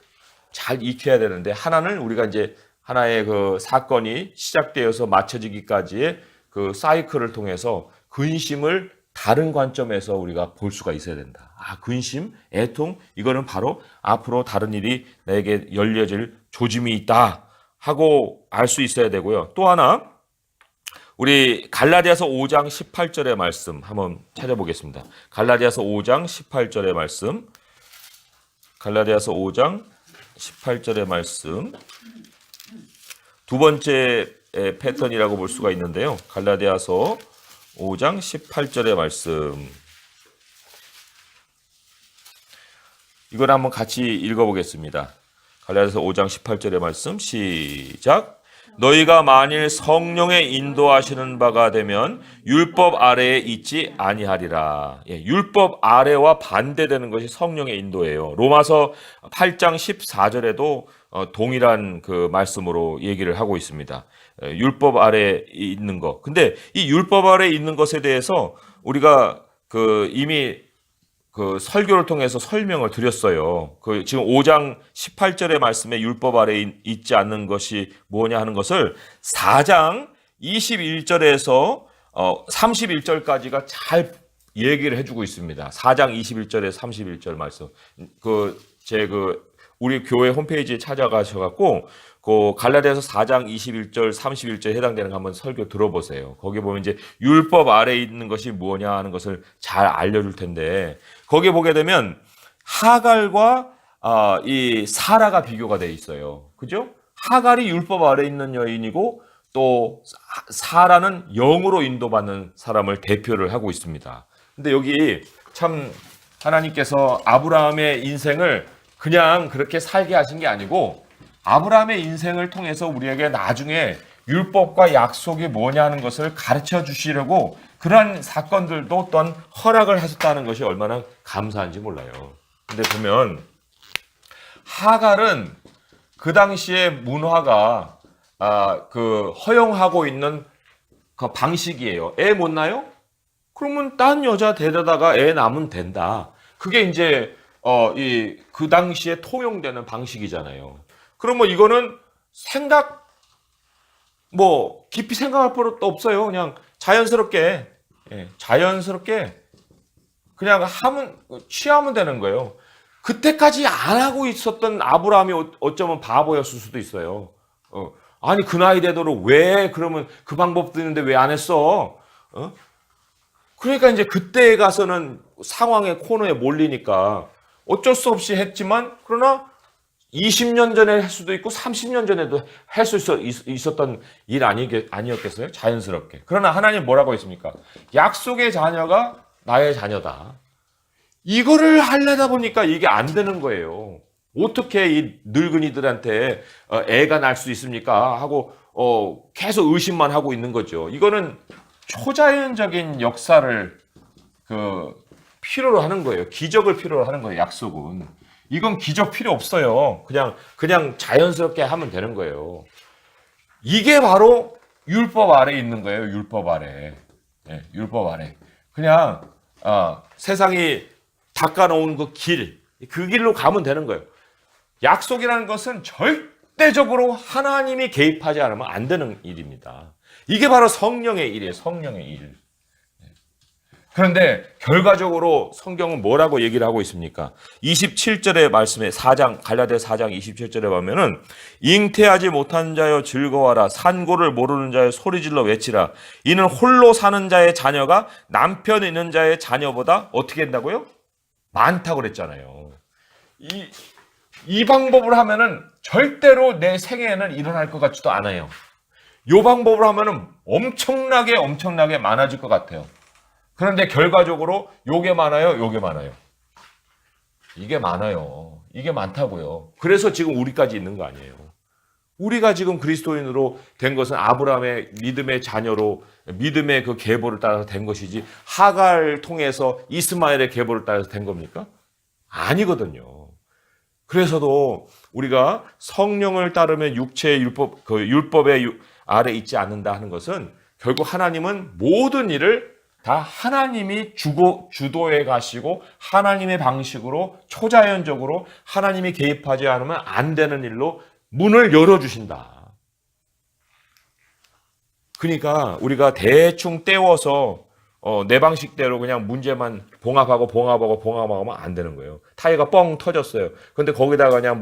잘 익혀야 되는데 하나는 우리가 이제 하나의 그 사건이 시작되어서 맞춰지기까지의 그 사이클을 통해서 근심을 다른 관점에서 우리가 볼 수가 있어야 된다. 근심, 애통, 이거는 바로 앞으로 다른 일이 나에게 열려질 조짐이 있다 하고 알 수 있어야 되고요. 또 하나, 우리 갈라디아서 5장 18절의 말씀 한번 찾아보겠습니다. 갈라디아서 5장 18절의 말씀. 갈라디아서 5장 18절의 말씀. 두 번째 패턴이라고 볼 수가 있는데요. 갈라디아서 5장 18절의 말씀. 이걸 한번 같이 읽어보겠습니다. 갈라디아서 5장 18절의 말씀 시작. 너희가 만일 성령의 인도하시는 바가 되면 율법 아래에 있지 아니하리라. 율법 아래와 반대되는 것이 성령의 인도예요. 로마서 8장 14절에도 동일한 그 말씀으로 얘기를 하고 있습니다. 율법 아래에 있는 것. 근데 이 율법 아래에 있는 것에 대해서 우리가 이미 설교를 통해서 설명을 드렸어요. 지금 5장 18절의 말씀에 율법 아래에 있지 않는 것이 뭐냐 하는 것을 4장 21절에서 31절까지가 잘 얘기를 해주고 있습니다. 4장 21절에서 31절 말씀. 우리 교회 홈페이지에 찾아가셔갖고 갈라디아서 4장 21절, 31절에 해당되는 거 한번 설교 들어보세요. 거기 보면 이제 율법 아래에 있는 것이 뭐냐 하는 것을 잘 알려줄 텐데 거기 보게 되면 하갈과 이 사라가 비교가 돼 있어요. 그죠? 하갈이 율법 아래에 있는 여인이고 또 사라는 영으로 인도받는 사람을 대표를 하고 있습니다. 근데 여기 참 하나님께서 아브라함의 인생을 그냥 그렇게 살게 하신 게 아니고 아브라함의 인생을 통해서 우리에게 나중에 율법과 약속이 뭐냐 하는 것을 가르쳐 주시려고 그러한 사건들도 또한 허락을 하셨다는 것이 얼마나 감사한지 몰라요. 근데 보면 하갈은 그 당시의 문화가 허용하고 있는 그 방식이에요. 애 못 낳아요? 그러면 딴 여자 데려다가 애 낳으면 된다. 그게 이제 그 당시에 통용되는 방식이잖아요. 그러면 이거는 깊이 생각할 필요도 없어요. 그냥 자연스럽게 그냥 취하면 되는 거예요. 그때까지 안 하고 있었던 아브라함이 어쩌면 바보였을 수도 있어요. 아니 그 나이 되도록 왜 그러면 그 방법도 있는데 왜 안 했어? 그러니까 이제 그때에 가서는 상황의 코너에 몰리니까 어쩔 수 없이 했지만 그러나 20년 전에 할 수도 있고 30년 전에도 할 수 있었던 일 아니었겠어요? 자연스럽게. 그러나 하나님 뭐라고 했습니까? 약속의 자녀가 나의 자녀다. 이거를 하려다 보니까 이게 안 되는 거예요. 어떻게 이 늙은이들한테 애가 날 수 있습니까? 하고 계속 의심만 하고 있는 거죠. 이거는 초자연적인 역사를 필요로 하는 거예요. 기적을 필요로 하는 거예요. 약속은. 이건 기적 필요 없어요. 그냥 자연스럽게 하면 되는 거예요. 이게 바로 율법 아래에 있는 거예요. 율법 아래. 네, 율법 아래. 그냥 세상이 닦아놓은 그 길로 가면 되는 거예요. 약속이라는 것은 절대적으로 하나님이 개입하지 않으면 안 되는 일입니다. 이게 바로 성령의 일이에요. 성령의 일. 그런데 결과적으로 성경은 뭐라고 얘기를 하고 있습니까? 27절의 말씀에 갈라디아 4장 27절에 보면은 잉태하지 못한 자여 즐거워하라 산고를 모르는 자여 소리질러 외치라 이는 홀로 사는 자의 자녀가 남편 있는 자의 자녀보다 어떻게 된다고요? 많다고 그랬잖아요. 이 방법을 하면은 절대로 내 생애에는 일어날 것 같지도 않아요. 이 방법을 하면은 엄청나게 많아질 것 같아요. 그런데 결과적으로 요게 많아요, 요게 많아요. 이게 많아요. 이게 많다고요. 그래서 지금 우리까지 있는 거 아니에요. 우리가 지금 그리스도인으로 된 것은 아브라함의 믿음의 자녀로 믿음의 그 계보를 따라서 된 것이지 하갈을 통해서 이스마엘의 계보를 따라서 된 겁니까? 아니거든요. 그래서도 우리가 성령을 따르면 육체의 율법, 그 율법의 아래 있지 않는다 하는 것은 결국 하나님은 모든 일을 다 하나님이 주도해 가시고 하나님의 방식으로 초자연적으로 하나님이 개입하지 않으면 안 되는 일로 문을 열어주신다. 그러니까 우리가 대충 때워서 내 방식대로 그냥 문제만 봉합하면 안 되는 거예요. 타이어가 뻥 터졌어요. 근데 거기다가 그냥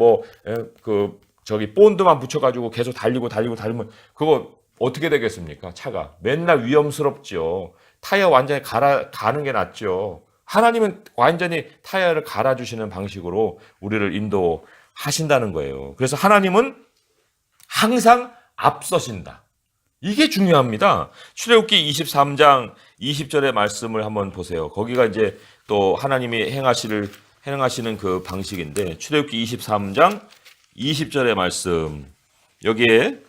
본드만 붙여가지고 계속 달리면 그거 어떻게 되겠습니까? 차가 맨날 위험스럽죠. 타이어 완전히 가는 게 낫죠. 하나님은 완전히 타이어를 갈아주시는 방식으로 우리를 인도하신다는 거예요. 그래서 하나님은 항상 앞서신다. 이게 중요합니다. 출애굽기 23장 20절의 말씀을 한번 보세요. 거기가 이제 또 하나님이 행하시는 그 방식인데 출애굽기 23장 20절의 말씀 여기에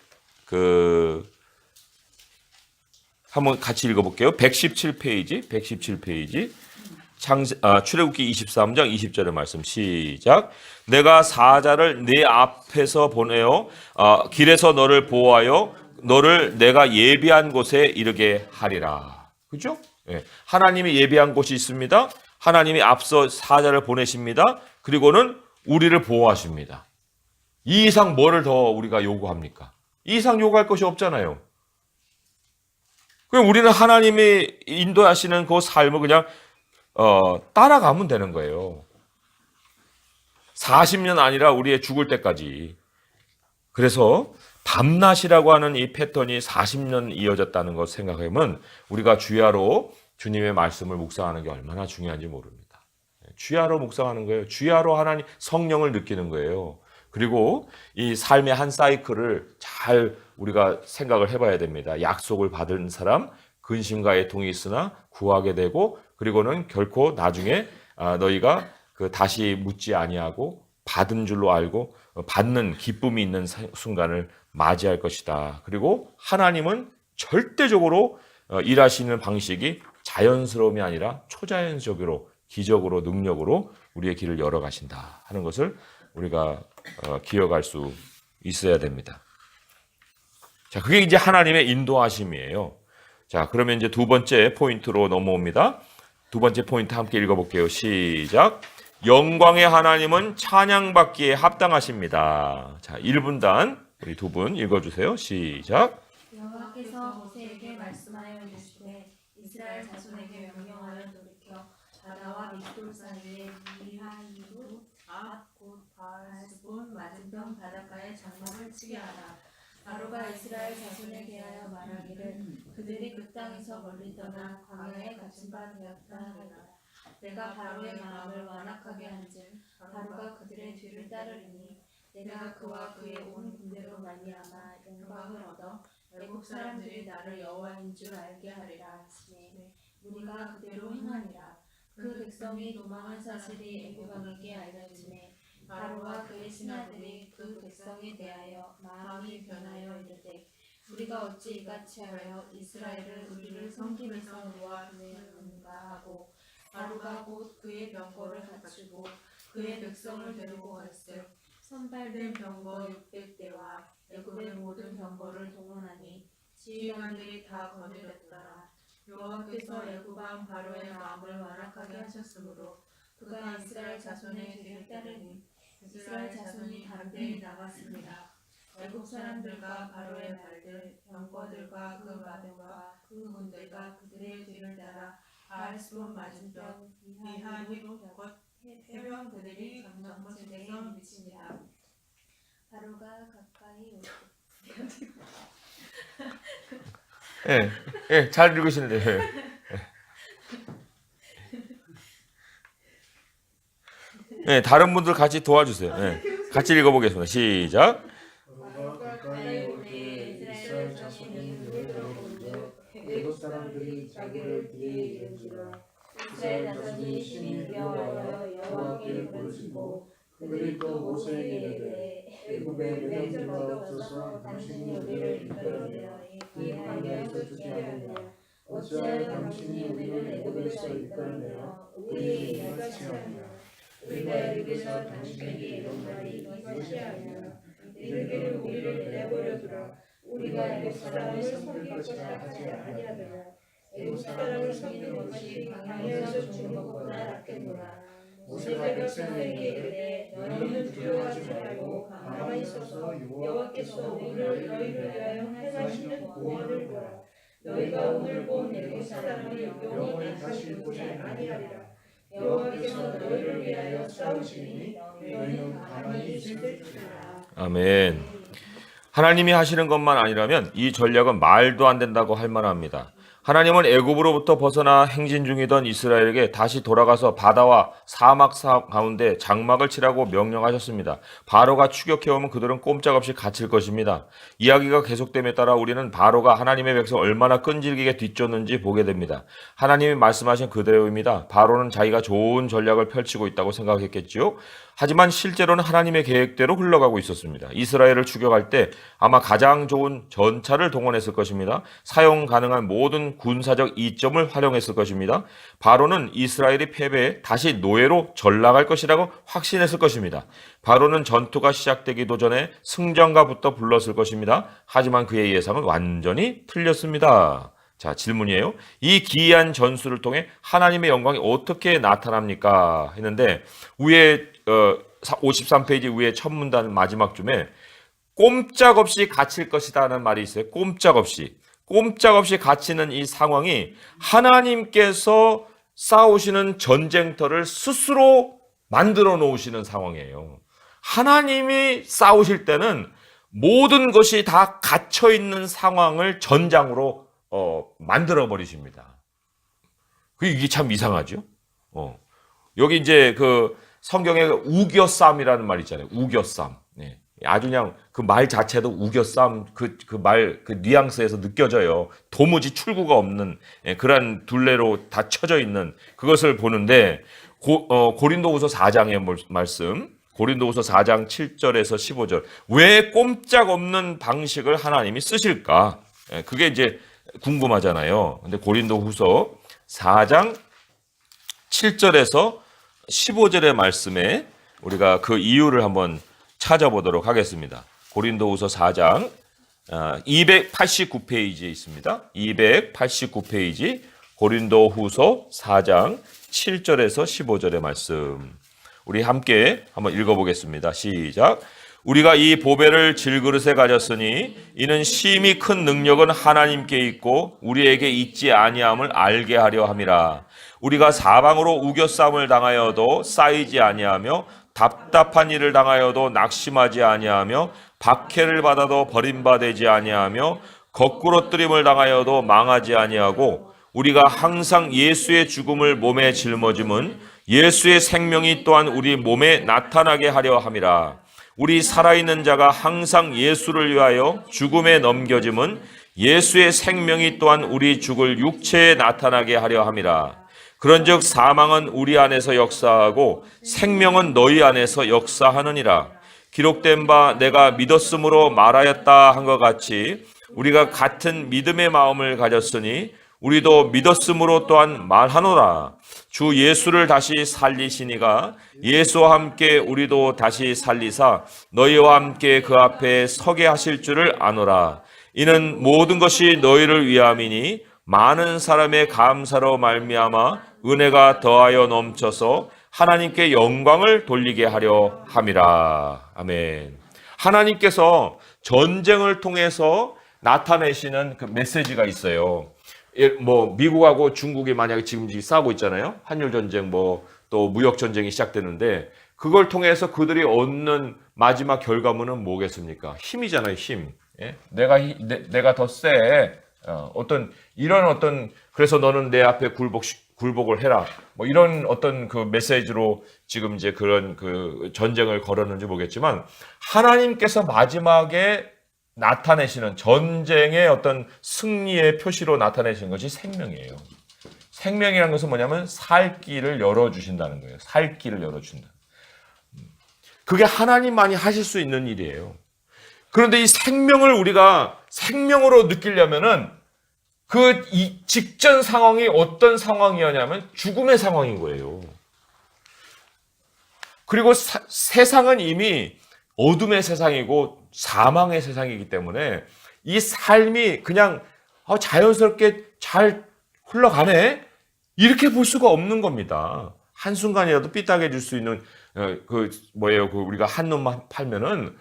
한번 같이 읽어볼게요. 117페이지 출애굽기 23장 20절의 말씀 시작. 내가 사자를 네 앞에서 보내어 길에서 너를 보호하여 너를 내가 예비한 곳에 이르게 하리라. 그죠? 네. 하나님이 예비한 곳이 있습니다. 하나님이 앞서 사자를 보내십니다. 그리고는 우리를 보호하십니다. 이 이상 뭐를 더 우리가 요구합니까? 이 이상 요구할 것이 없잖아요. 그럼 우리는 하나님이 인도하시는 그 삶을 그냥 따라가면 되는 거예요. 40년 아니라 우리의 죽을 때까지. 그래서 밤낮이라고 하는 이 패턴이 40년 이어졌다는 것 생각하면 우리가 주야로 주님의 말씀을 묵상하는 게 얼마나 중요한지 모릅니다. 주야로 묵상하는 거예요. 주야로 하나님 성령을 느끼는 거예요. 그리고 이 삶의 한 사이클을 잘 우리가 생각을 해봐야 됩니다. 약속을 받은 사람 근심과 애통이 있으나 구하게 되고 그리고는 결코 나중에 너희가 다시 묻지 아니하고 받은 줄로 알고 받는 기쁨이 있는 순간을 맞이할 것이다. 그리고 하나님은 절대적으로 일하시는 방식이 자연스러움이 아니라 초자연적으로 기적으로 능력으로 우리의 길을 열어가신다 하는 것을 우리가 기억할 수 있어야 됩니다. 자, 그게 이제 하나님의 인도하심이에요. 자, 그러면 이제 두 번째 포인트로 넘어옵니다. 두 번째 포인트 함께 읽어볼게요. 시작. 영광의 하나님은 찬양받기에 합당하십니다. 자, 1분단 우리 두 분 읽어주세요. 시작. 여호와께서 모세에게 말씀하여 이르시되 이스라엘 자손에게 명령하여 돌이켜 바다와 믹돌 사이에 미하이루 곧 바알스본 맞은편 바닷가에 장막을 치게 하라. 바로가 이스라엘 자손에 대하여 말하기를 그들이 그 땅에서 멀리 떠나 광야에 갇힌 바 되었다 하리라. 내가 바로의 마음을 완악하게 한즉 바로가 그들의 뒤를 따르리니 내가 그와 그의 온 군대로 말미암아 영광을 얻어 애국 사람들이 나를 여호와인 줄 알게 하리라 하시니 우리가 그대로 행하니라. 그 백성이 도망한 사실이 애국 왕에게 알려지매 바로와 그의 신하들이 그 백성에 대하여 마음이 변하여 이르되 우리가 어찌 이같이 하여 이스라엘을 우리를 섬김에서 놓아보내었는가 하고 바로가 곧 그의 병거를 갖추고 그의 백성을 데리고 갔을 선발된 병거 600대와 애굽의 모든 병거를 동원하니 지휘관들이 다 거느렸더라. 여호와께서 애굽 왕 바로의 마음을 완악하게 하셨으므로 그가 이스라엘 자손의 뒤를 따르니 이스라엘 자손이 담대히 나갔습니다. 애국 사람들과 바로의 말들, 병거들과 그 마병과 그 군대가 그들의 뒤를 따라 바알스본 맞은편 비하히롯 곧 해변 그들이 정전지대에 미칩니다. 바로가 가까이 오고 예, 잘 읽으시는데요. 예, 다른 분들 같이 도와주세요. 예, 같이 읽어보겠습니다. 시작. 바로가 가까이 올 때에 이스라엘 자손이 눈을 들어본즉 애국 사람들이 자기를 뒤에 이른지라. 이스라엘 자손이 심히 두려워하여 여호와께 부르짖고 그들이 또 모세에게 이르되 애굽에 매장지가 없어서 당신이 우리를 이끌어내어 이 광야에서 죽게 하느냐. 어찌하여 당신이 우리를 애굽에서 이끌어내어 우리에게 이같이 하느냐. 우리가 애굽에서 당신에게 이런 말이 이것이 아니냐. 이르기를 우리를 내버려 두라. 우리가 애굽 사람을 섬길 것이라 하지 아니하더라. 애굽 사람을 섬기는 것이 광야에서 죽는 것보다 낫겠노라. 모세가 백성에게 이르되 너희는 두려워하지 말고 가만히 있어서 여호와께서 오늘 너희를 위하여 행하시는 구원을 보라. 너희가 오늘 본 애굽 사람을 영원히 다시 보지 아니하리라. 여호와께서 너희를 위하여 싸우시니 너희는 가만히 있을지라. 아멘. 하나님이 하시는 것만 아니라면 이 전략은 말도 안 된다고 할 만합니다. 하나님은 애굽으로부터 벗어나 행진 중이던 이스라엘에게 다시 돌아가서 바다와 사막 가운데 장막을 치라고 명령하셨습니다. 바로가 추격해오면 그들은 꼼짝없이 갇힐 것입니다. 이야기가 계속됨에 따라 우리는 바로가 하나님의 백성을 얼마나 끈질기게 뒤쫓는지 보게 됩니다. 하나님이 말씀하신 그대로입니다. 바로는 자기가 좋은 전략을 펼치고 있다고 생각했겠지요. 하지만 실제로는 하나님의 계획대로 흘러가고 있었습니다. 이스라엘을 추격할 때 아마 가장 좋은 전차를 동원했을 것입니다. 사용 가능한 모든 군사적 이점을 활용했을 것입니다. 바로는 이스라엘이 패배해 다시 노예로 전락할 것이라고 확신했을 것입니다. 바로는 전투가 시작되기도 전에 승전가부터 불렀을 것입니다. 하지만 그의 예상은 완전히 틀렸습니다. 자, 질문이에요. 이 기이한 전술을 통해 하나님의 영광이 어떻게 나타납니까? 했는데 위에 53페이지 위에 첫 문단 마지막 쯤에 꼼짝없이 갇힐 것이다라는 말이 있어요. 꼼짝없이 갇히는 이 상황이 하나님께서 싸우시는 전쟁터를 스스로 만들어 놓으시는 상황이에요. 하나님이 싸우실 때는 모든 것이 다 갇혀 있는 상황을 전장으로 만들어 버리십니다. 이게 참 이상하죠. 여기 이제 그 성경에 우겨쌈이라는 말 있잖아요. 우겨쌈. 네. 아주 그냥 그 말 자체도 우겨쌈 그 뉘앙스에서 느껴져요. 도무지 출구가 없는 그런 둘레로 다 쳐져 있는 그것을 보는데 고린도후서 4장의 말씀. 고린도후서 4장 7절에서 15절. 왜 꼼짝없는 방식을 하나님이 쓰실까? 그게 이제 궁금하잖아요. 근데 고린도후서 4장 7절에서 15절의 말씀에 우리가 그 이유를 한번 찾아보도록 하겠습니다. 고린도후서 4장 289페이지에 있습니다. 289페이지 고린도후서 4장 7절에서 15절의 말씀. 우리 함께 한번 읽어보겠습니다. 시작. 우리가 이 보배를 질그릇에 가졌으니 이는 심히 큰 능력은 하나님께 있고 우리에게 있지 아니함을 알게 하려 함이라. 우리가 사방으로 우겨쌈을 당하여도 쌓이지 아니하며 답답한 일을 당하여도 낙심하지 아니하며 박해를 받아도 버림받지 아니하며 거꾸로뜨림을 당하여도 망하지 아니하고 우리가 항상 예수의 죽음을 몸에 짊어짐은 예수의 생명이 또한 우리 몸에 나타나게 하려 함이라. 우리 살아있는 자가 항상 예수를 위하여 죽음에 넘겨짐은 예수의 생명이 또한 우리 죽을 육체에 나타나게 하려 함이라. 그런즉 사망은 우리 안에서 역사하고 생명은 너희 안에서 역사하느니라. 기록된 바 내가 믿었으므로 말하였다 한 것 같이 우리가 같은 믿음의 마음을 가졌으니 우리도 믿었으므로 또한 말하노라. 주 예수를 다시 살리시니가 예수와 함께 우리도 다시 살리사 너희와 함께 그 앞에 서게 하실 줄을 아노라. 이는 모든 것이 너희를 위함이니 많은 사람의 감사로 말미암아 은혜가 더하여 넘쳐서 하나님께 영광을 돌리게 하려 함이라. 아멘. 하나님께서 전쟁을 통해서 나타내시는 그 메시지가 있어요. 뭐 미국하고 중국이 만약에 지금 싸우고 있잖아요. 한일 전쟁 또 무역 전쟁이 시작되는데 그걸 통해서 그들이 얻는 마지막 결과물은 뭐겠습니까? 힘이잖아요, 힘. 예? 내가 더 세. 그래서 너는 내 앞에 굴복을 해라. 뭐 이런 어떤 그 메시지로 지금 이제 그런 그 전쟁을 걸었는지 모르겠지만 하나님께서 마지막에 나타내시는 전쟁의 어떤 승리의 표시로 나타내시는 것이 생명이에요. 생명이라는 것은 뭐냐면 살 길을 열어주신다는 거예요. 살 길을 열어준다. 그게 하나님만이 하실 수 있는 일이에요. 그런데 이 생명을 우리가 생명으로 느끼려면은 이 직전 상황이 어떤 상황이었냐면 죽음의 상황인 거예요. 그리고 세상은 이미 어둠의 세상이고 사망의 세상이기 때문에 이 삶이 그냥 자연스럽게 잘 흘러가네? 이렇게 볼 수가 없는 겁니다. 한순간이라도 삐딱해질 수 있는 우리가 한눈만 팔면은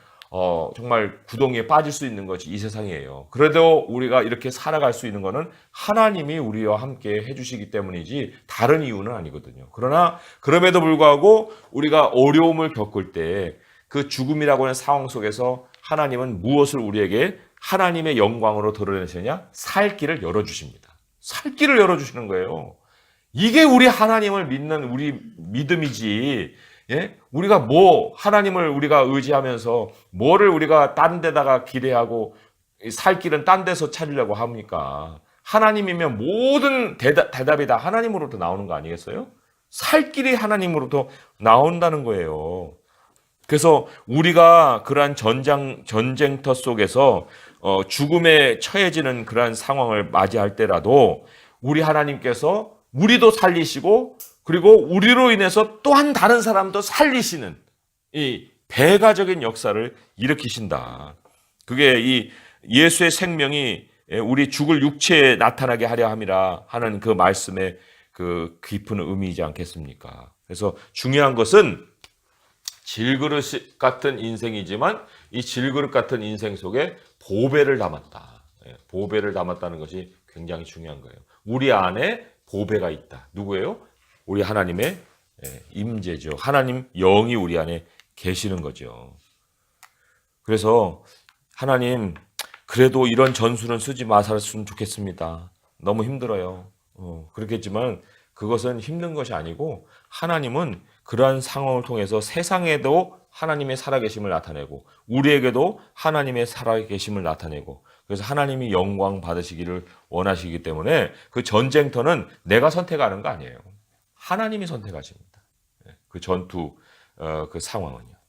정말 구덩이에 빠질 수 있는 것이 이 세상이에요. 그래도 우리가 이렇게 살아갈 수 있는 것은 하나님이 우리와 함께 해주시기 때문이지 다른 이유는 아니거든요. 그러나 그럼에도 불구하고 우리가 어려움을 겪을 때 그 죽음이라고 하는 상황 속에서 하나님은 무엇을 우리에게 하나님의 영광으로 드러내시느냐? 살 길을 열어주십니다. 살 길을 열어주시는 거예요. 이게 우리 하나님을 믿는 우리 믿음이지. 예? 우리가 하나님을 우리가 의지하면서 뭐를 우리가 딴 데다가 기대하고 살 길은 딴 데서 찾으려고 합니까? 하나님이면 모든 대답이 다 하나님으로부터 나오는 거 아니겠어요? 살 길이 하나님으로부터 나온다는 거예요. 그래서 우리가 그러한 전쟁터 속에서 죽음에 처해지는 그러한 상황을 맞이할 때라도 우리 하나님께서 우리도 살리시고 그리고 우리로 인해서 또한 다른 사람도 살리시는 이 배가적인 역사를 일으키신다. 그게 이 예수의 생명이 우리 죽을 육체에 나타나게 하려 함이라 하는 그 말씀의 그 깊은 의미이지 않겠습니까? 그래서 중요한 것은 질그릇 같은 인생이지만 이 질그릇 같은 인생 속에 보배를 담았다. 보배를 담았다는 것이 굉장히 중요한 거예요. 우리 안에 보배가 있다. 누구예요? 우리 하나님의 임재죠. 하나님 영이 우리 안에 계시는 거죠. 그래서 하나님 그래도 이런 전술은 쓰지 마셨으면 좋겠습니다. 너무 힘들어요. 그렇겠지만 그것은 힘든 것이 아니고 하나님은 그러한 상황을 통해서 세상에도 하나님의 살아계심을 나타내고 우리에게도 하나님의 살아계심을 나타내고 그래서 하나님이 영광 받으시기를 원하시기 때문에 그 전쟁터는 내가 선택하는 거 아니에요. 하나님이 선택하십니다. 그 전투 그 상황은요.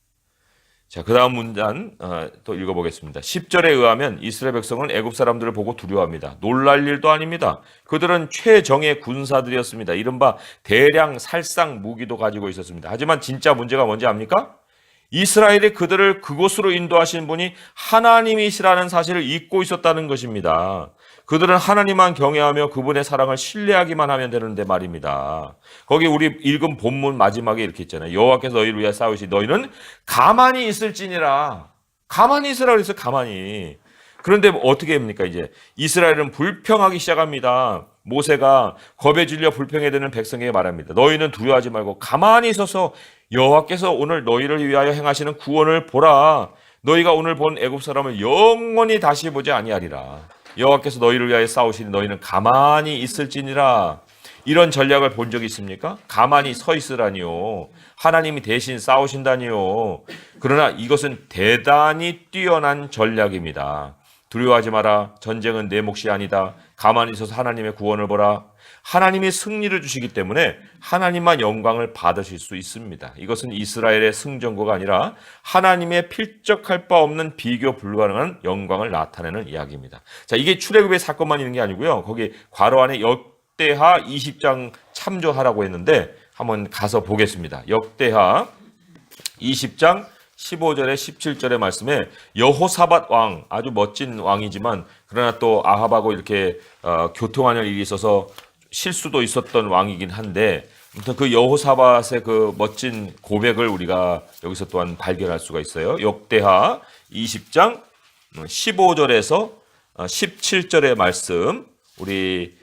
자, 그 다음 문장 또 읽어보겠습니다. 10절에 의하면 이스라엘 백성은 애굽 사람들을 보고 두려워합니다. 놀랄 일도 아닙니다. 그들은 최정예 군사들이었습니다. 이른바 대량 살상 무기도 가지고 있었습니다. 하지만 진짜 문제가 뭔지 압니까? 이스라엘이 그들을 그곳으로 인도하신 분이 하나님이시라는 사실을 잊고 있었다는 것입니다. 그들은 하나님만 경외하며 그분의 사랑을 신뢰하기만 하면 되는데 말입니다. 거기 우리 읽은 본문 마지막에 이렇게 있잖아요. 여호와께서 너희를 위하여 싸우시 너희는 가만히 있을지니라. 가만히 있으라 그랬어요. 가만히. 그런데 어떻게 합니까? 이제 이스라엘은 불평하기 시작합니다. 모세가 겁에 질려 불평해대는 백성에게 말합니다. 너희는 두려워하지 말고 가만히 있어서 여호와께서 오늘 너희를 위하여 행하시는 구원을 보라. 너희가 오늘 본 애굽 사람을 영원히 다시 보지 아니하리라. 여호와께서 너희를 위하여 싸우시니 너희는 가만히 있을지니라. 이런 전략을 본 적이 있습니까? 가만히 서 있으라니요. 하나님이 대신 싸우신다니요. 그러나 이것은 대단히 뛰어난 전략입니다. 두려워하지 마라. 전쟁은 내 몫이 아니다. 가만히 있어서 하나님의 구원을 보라. 하나님이 승리를 주시기 때문에 하나님만 영광을 받으실 수 있습니다. 이것은 이스라엘의 승전거가 아니라 하나님의 필적할 바 없는 비교 불가능한 영광을 나타내는 이야기입니다. 자, 이게 출애굽의 사건만 있는 게 아니고요. 거기 괄호 안에 역대하 20장 참조하라고 했는데 한번 가서 보겠습니다. 역대하 20장 15절에 17절의 말씀에 여호사밧 왕, 아주 멋진 왕이지만 그러나 또 아합하고 이렇게 교통하는 일이 있어서 실수도 있었던 왕이긴 한데 아무튼 그 여호사밧의 그 멋진 고백을 우리가 여기서 또한 발견할 수가 있어요. 역대하 20장 15절에서 17절의 말씀 우리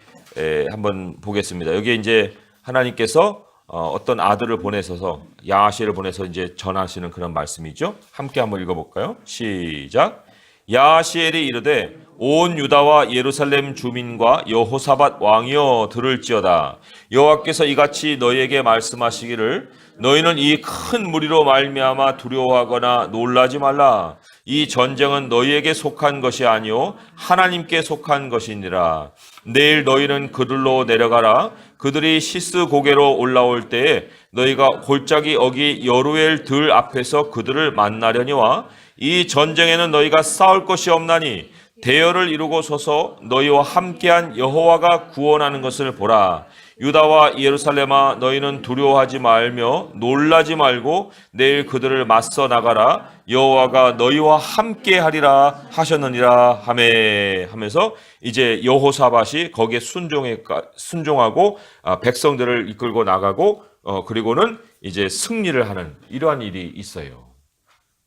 한번 보겠습니다. 여기에 이제 하나님께서 어떤 아들을 보내셔서 야하시엘을 보내서 이제 전하시는 그런 말씀이죠. 함께 한번 읽어볼까요? 시작. 야하시엘이 이르되 온 유다와 예루살렘 주민과 여호사밧 왕이여 들을지어다. 여호와께서 이같이 너희에게 말씀하시기를 너희는 이 큰 무리로 말미암아 두려워하거나 놀라지 말라. 이 전쟁은 너희에게 속한 것이 아니요 하나님께 속한 것이니라. 내일 너희는 그들로 내려가라. 그들이 시스 고개로 올라올 때에 너희가 골짜기 어기 여루엘 들 앞에서 그들을 만나려니와 이 전쟁에는 너희가 싸울 것이 없나니 대열을 이루고 서서 너희와 함께한 여호와가 구원하는 것을 보라. 유다와 예루살렘아 너희는 두려워하지 말며 놀라지 말고 내일 그들을 맞서 나가라. 여호와가 너희와 함께하리라 하셨느니라 하면서 이제 여호사밧이 거기에 순종하고 백성들을 이끌고 나가고 그리고는 이제 승리를 하는 이러한 일이 있어요.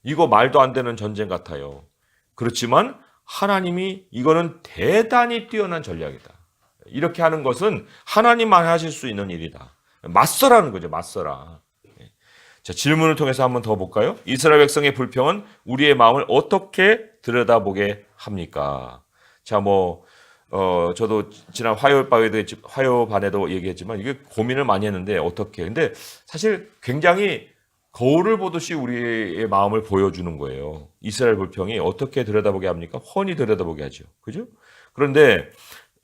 이거 말도 안 되는 전쟁 같아요. 그렇지만 하나님이 이거는 대단히 뛰어난 전략이다. 이렇게 하는 것은 하나님만 하실 수 있는 일이다. 맞서라는 거죠. 맞서라. 자, 질문을 통해서 한번 더 볼까요? 이스라엘 백성의 불평은 우리의 마음을 어떻게 들여다보게 합니까? 자, 저도 지난 화요반에도 얘기했지만 이게 고민을 많이 했는데 어떻게. 근데 사실 굉장히 거울을 보듯이 우리의 마음을 보여주는 거예요. 이스라엘 불평이 어떻게 들여다보게 합니까? 훤히 들여다보게 하죠. 그죠? 그런데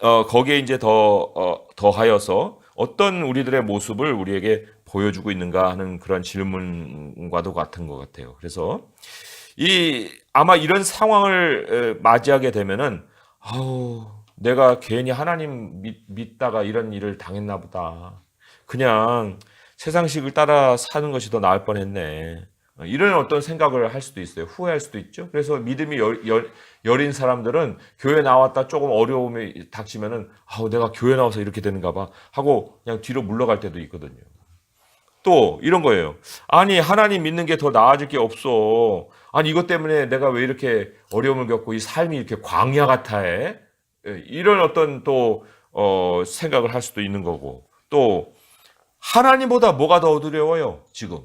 거기에 이제 더하여서 어떤 우리들의 모습을 우리에게 보여주고 있는가 하는 그런 질문과도 같은 것 같아요. 그래서 아마 이런 상황을 맞이하게 되면은 내가 괜히 하나님 믿다가 이런 일을 당했나 보다. 그냥 세상식을 따라 사는 것이 더 나을 뻔했네. 이런 어떤 생각을 할 수도 있어요. 후회할 수도 있죠. 그래서 믿음이 여린 사람들은 교회 나왔다 조금 어려움이 닥치면은 내가 교회 나와서 이렇게 되는가 봐 하고 그냥 뒤로 물러갈 때도 있거든요. 또 이런 거예요. 아니 하나님 믿는 게 더 나아질 게 없어. 아니 이것 때문에 내가 왜 이렇게 어려움을 겪고 이 삶이 이렇게 광야 같아 해? 이런 어떤 또 생각을 할 수도 있는 거고 또 하나님보다 뭐가 더 두려워요? 지금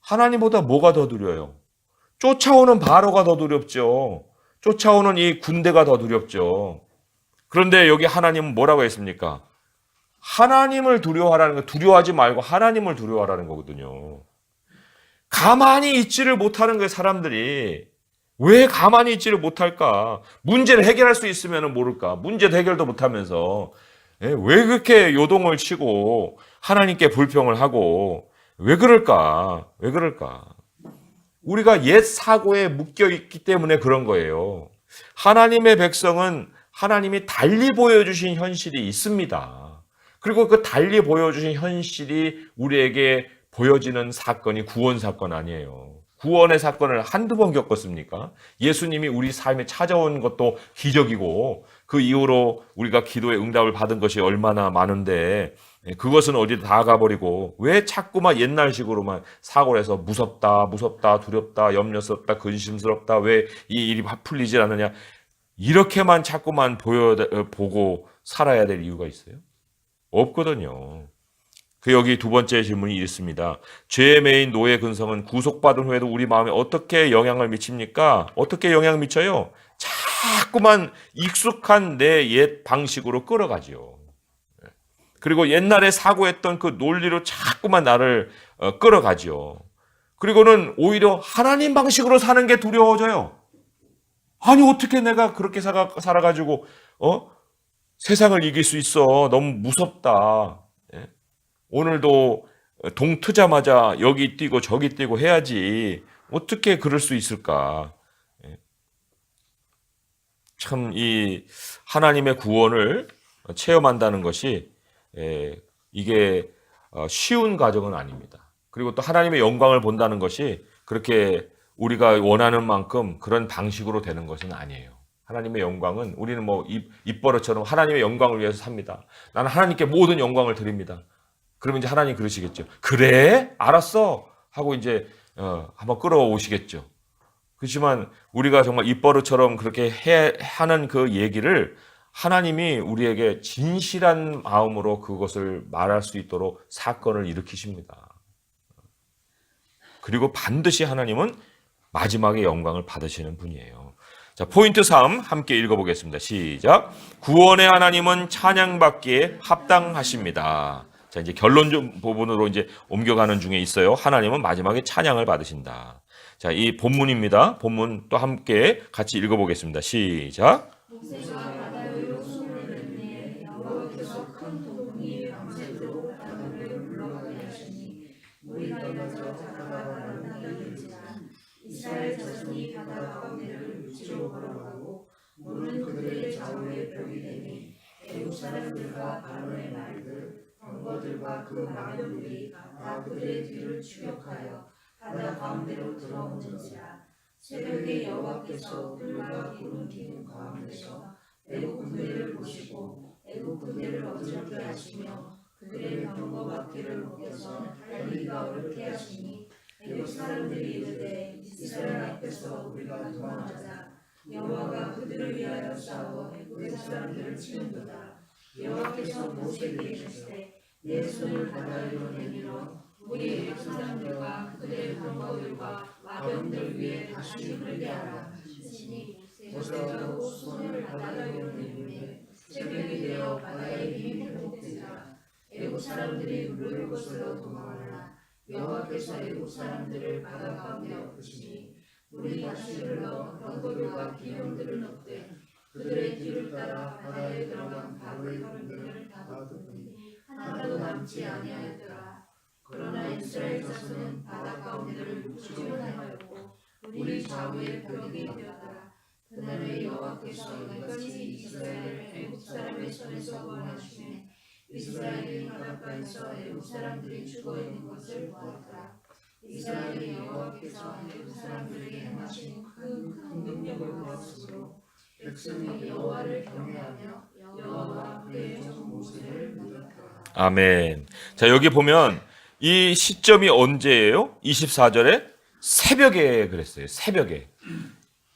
하나님보다 뭐가 더 두려워요? 쫓아오는 바로가 더 두렵죠. 쫓아오는 이 군대가 더 두렵죠. 그런데 여기 하나님은 뭐라고 했습니까? 하나님을 두려워하라는 거, 두려워하지 말고 하나님을 두려워하라는 거거든요. 가만히 있지를 못하는 거예요, 사람들이. 왜 가만히 있지를 못할까? 문제를 해결할 수 있으면 모를까? 문제도 해결도 못하면서 왜 그렇게 요동을 치고 하나님께 불평을 하고 왜 그럴까? 왜 그럴까? 우리가 옛 사고에 묶여 있기 때문에 그런 거예요. 하나님의 백성은 하나님이 달리 보여주신 현실이 있습니다. 그리고 그 달리 보여주신 현실이 우리에게 보여지는 사건이 구원 사건 아니에요. 구원의 사건을 한두 번 겪었습니까? 예수님이 우리 삶에 찾아온 것도 기적이고 그 이후로 우리가 기도의 응답을 받은 것이 얼마나 많은데 그것은 어디 다 가버리고 왜 자꾸만 옛날식으로만 사고를 해서 무섭다, 두렵다, 염려스럽다, 근심스럽다, 왜 이 일이 풀리지 않느냐 이렇게만 자꾸만 보고 살아야 될 이유가 있어요? 없거든요. 여기 두 번째 질문이 있습니다. 죄의 매인 노예 근성은 구속받은 후에도 우리 마음에 어떻게 영향을 미칩니까? 어떻게 영향을 미쳐요? 자꾸만 익숙한 내 옛 방식으로 끌어가지요. 그리고 옛날에 사고했던 그 논리로 자꾸만 나를 끌어가지요. 그리고는 오히려 하나님 방식으로 사는 게 두려워져요. 아니 어떻게 내가 그렇게 살아가지고 세상을 이길 수 있어. 너무 무섭다. 오늘도 동 트자마자 여기 뛰고 저기 뛰고 해야지 어떻게 그럴 수 있을까? 참 이 하나님의 구원을 체험한다는 것이 이게 쉬운 과정은 아닙니다. 그리고 또 하나님의 영광을 본다는 것이 그렇게 우리가 원하는 만큼 그런 방식으로 되는 것은 아니에요. 하나님의 영광은 우리는 입버릇처럼 하나님의 영광을 위해서 삽니다. 나는 하나님께 모든 영광을 드립니다. 그러면 이제 하나님 그러시겠죠. 그래? 알았어. 하고 이제 한번 끌어오시겠죠. 그렇지만 우리가 정말 입버릇처럼 그렇게 하는 그 얘기를 하나님이 우리에게 진실한 마음으로 그것을 말할 수 있도록 사건을 일으키십니다. 그리고 반드시 하나님은 마지막에 영광을 받으시는 분이에요. 자, 포인트 3 함께 읽어보겠습니다. 시작. 구원의 하나님은 찬양받기에 합당하십니다. 자, 이제 결론 부분으로 이제 옮겨가는 중에 있어요. 하나님은 마지막에 찬양을 받으신다. 자, 이 본문입니다. 본문 또 함께 같이 읽어보겠습니다. 시작. 목세와 바다의 숨을 냈네 여호와께서 큰 동풍이 밤새도록 바다를 물러가게 하시니 물이 갈라져 바다가 바람나기는지라 이스라엘 자손이 바다 가운데를 육지로 걸어가고 물은 그들의 좌우에 벽이 되니 애국 사람들과 바로의 말들 병거들과 그 많은 물이 다 그들의 뒤를 추격하여 바다 가운데로 들어오는지라 새벽에 여호와께서 불과 구름 기둥 가운데서 애국 군대를 보시고 애국 군대를 어지럽게 하시며 그들의 병거 바퀴를 벗겨서 달리기가 어렵게 하시니 애국 사람들이 이르되 이스라엘 앞에서 우리가 도망하자 여호와가 그들을 위하여 싸워 애국의 사람들을 치는도다. 여호와께서 모세에게 이르시되 내 손을 바다 위로 내밀어 우리 애국 사람들과 그들의 병거들과 마병들 위에 다시 흘게 하라 하시니 모세가 곧 손을 바다 위로 내밀매 새벽이 되어 바다의 힘이 회복되자 애국 사람들이 물을 곳으로 도망하나 여호와께서 애국 사람들을 바다 가운데 엎으시니 물이 다시 흘러 병거들과 기병들을 넣되 그들의 뒤를 따라 바다에 들어간 바로의 군대를 다 덮으니 하나도 남지 아니하였더라. 그러나 이스라엘 자손은 바다 가운데를 육지로 행하였고 우리 좌우에 벽이 되었더라. 그날에 여호와께서 이같이 이스라엘을 애국 사람의 손에서 구원하시매 이스라엘이 바닷가에서 애국 사람들이 죽어 있는 것을 보았더라. 이스라엘이 여호와께서 애국 사람들에게 행하신 큰 능력을 보았으므로 백성이 여호와를 경외하며 여호와와 그의 종 모세를 믿었더라. 아멘. 자, 여기 보면 이 시점이 언제예요? 24절에 새벽에 그랬어요. 새벽에.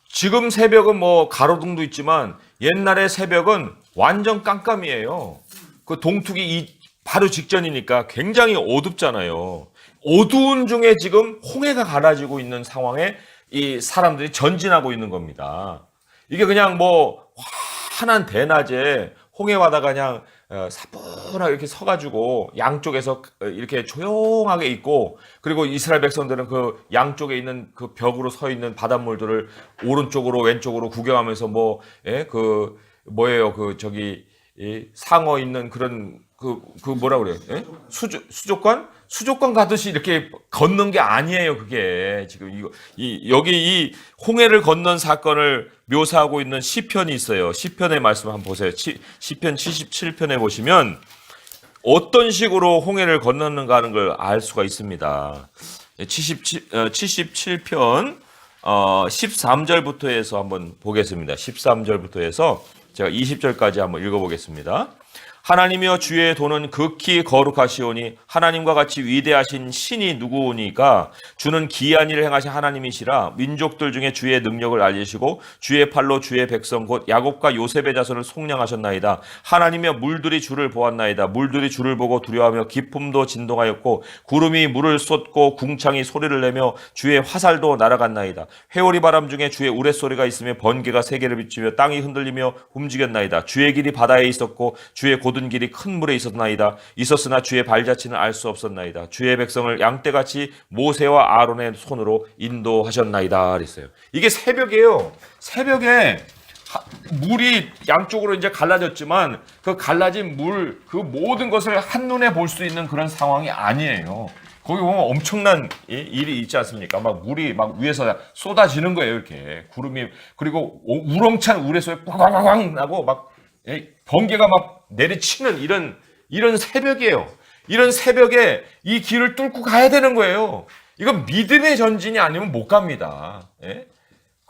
지금 새벽은 뭐 가로등도 있지만 옛날에 새벽은 완전 깜깜이에요. 그 동투기 바로 직전이니까 굉장히 어둡잖아요. 어두운 중에 지금 홍해가 갈라지고 있는 상황에 이 사람들이 전진하고 있는 겁니다. 이게 그냥 뭐 환한 대낮에 홍해 바다가 그냥 사뿐하게 이렇게 서가지고 양쪽에서 이렇게 조용하게 있고, 그리고 이스라엘 백성들은 그 양쪽에 있는 그 벽으로 서 있는 바닷물들을 오른쪽으로 왼쪽으로 구경하면서 뭐예요 그 저기 상어 있는 그런 그 뭐라 그래요? 수족관 가듯이 이렇게 걷는 게 아니에요. 그게 지금 여기 이 홍해를 건넌 사건을 묘사하고 있는 시편이 있어요. 시편의 말씀 한번 보세요. 시편 77편에 보시면 어떤 식으로 홍해를 건넜는가 하는 걸 알 수가 있습니다. 77편 13절부터 해서 한번 보겠습니다. 13절부터 해서 제가 20절까지 한번 읽어보겠습니다. 하나님이여 주의 도는 극히 거룩하시오니 하나님과 같이 위대하신 신이 누구오니까 주는 기이한 일을 행하신 하나님이시라. 민족들 중에 주의 능력을 알리시고 주의 팔로 주의 백성 곧 야곱과 요셉의 자손을 속량하셨나이다. 하나님이여 물들이 주를 보았나이다. 물들이 주를 보고 두려워하며 기품도 진동하였고 구름이 물을 쏟고 궁창이 소리를 내며 주의 화살도 날아갔나이다. 회오리 바람 중에 주의 우레소리가 있으며 번개가 세계를 비추며 땅이 흔들리며 움직였나이다. 주의 길이 바다에 있었고 주의 고든 길이 큰 물에 있었으나 주의 발자취는 알 수 없었나이다. 주의 백성을 양떼같이 모세와 아론의 손으로 인도하셨나이다 그랬어요. 이게 새벽이에요. 새벽에 물이 양쪽으로 이제 갈라졌지만 그 갈라진 물 그 모든 것을 한눈에 볼 수 있는 그런 상황이 아니에요. 거기 보면 엄청난 일이 있지 않습니까? 막 물이 막 위에서 쏟아지는 거예요. 이렇게 구름이, 그리고 우렁찬 우레소리 꽝꽝꽝 나고 막 번개가 막 내리치는 이런 새벽이에요. 이런 새벽에 이 길을 뚫고 가야 되는 거예요. 이건 믿음의 전진이 아니면 못 갑니다. 예?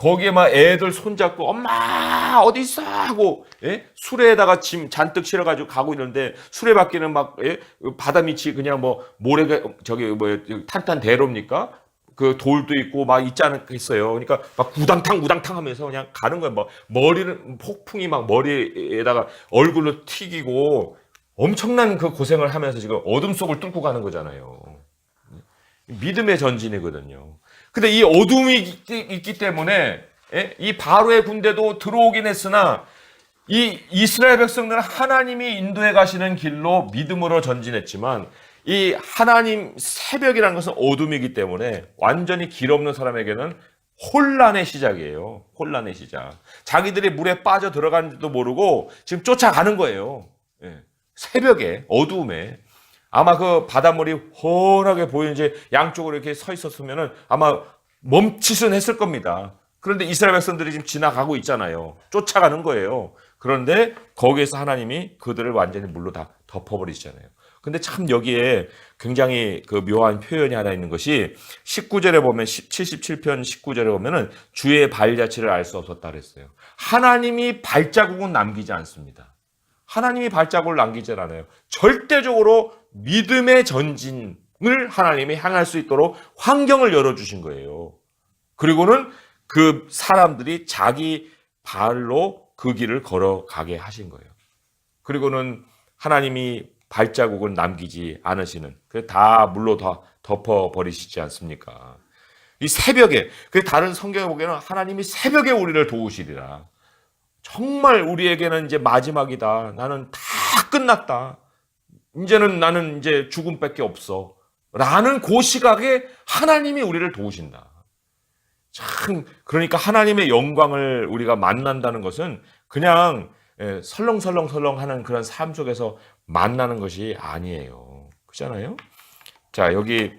거기에 막 애들 손잡고 엄마 어디 있어 하고 예? 수레에다가 짐 잔뜩 실어가지고 가고 있는데 수레바퀴는 막 예? 바다 밑이 그냥 뭐 모래가 저기 뭐 탄탄 대로입니까? 그 돌도 있고 막 있지 않겠어요. 그러니까 막 우당탕 하면서 그냥 가는 거예요. 뭐 머리는 폭풍이 막 머리에다가 얼굴로 튀기고 엄청난 그 고생을 하면서 지금 어둠 속을 뚫고 가는 거잖아요. 믿음의 전진이거든요. 근데 이 어둠이 있기 때문에 이 바로의 군대도 들어오긴 했으나 이 이스라엘 백성들은 하나님이 인도해 가시는 길로 믿음으로 전진했지만 이 하나님 새벽이라는 것은 어둠이기 때문에 완전히 길 없는 사람에게는 혼란의 시작이에요. 혼란의 시작. 자기들이 물에 빠져 들어간지도 모르고 지금 쫓아가는 거예요. 새벽에 어두움에 아마 그 바닷물이 훤하게 보이는지 양쪽으로 이렇게 서 있었으면은 아마 멈칫은 했을 겁니다. 그런데 이스라엘 백성들이 지금 지나가고 있잖아요. 쫓아가는 거예요. 그런데 거기에서 하나님이 그들을 완전히 물로 다 덮어버리시잖아요. 근데 참 여기에 굉장히 그 묘한 표현이 하나 있는 것이 19절에 보면 77편 19절에 보면은 주의 발자취를 알 수 없었다 그랬어요. 하나님이 발자국은 남기지 않습니다. 하나님이 발자국을 남기지 않아요. 절대적으로 믿음의 전진을 하나님이 향할 수 있도록 환경을 열어주신 거예요. 그리고는 그 사람들이 자기 발로 그 길을 걸어가게 하신 거예요. 그리고는 하나님이 발자국을 남기지 않으시는, 그래서 다 물로 다 덮어버리시지 않습니까? 이 새벽에, 그 다른 성경에 보기에는 하나님이 새벽에 우리를 도우시리라. 정말 우리에게는 이제 마지막이다. 나는 다 끝났다. 이제는 나는 이제 죽음밖에 없어. 라는 그 시각에 하나님이 우리를 도우신다. 참, 그러니까 하나님의 영광을 우리가 만난다는 것은 그냥 설렁설렁 하는 그런 삶 속에서 만나는 것이 아니에요. 그렇잖아요? 자, 여기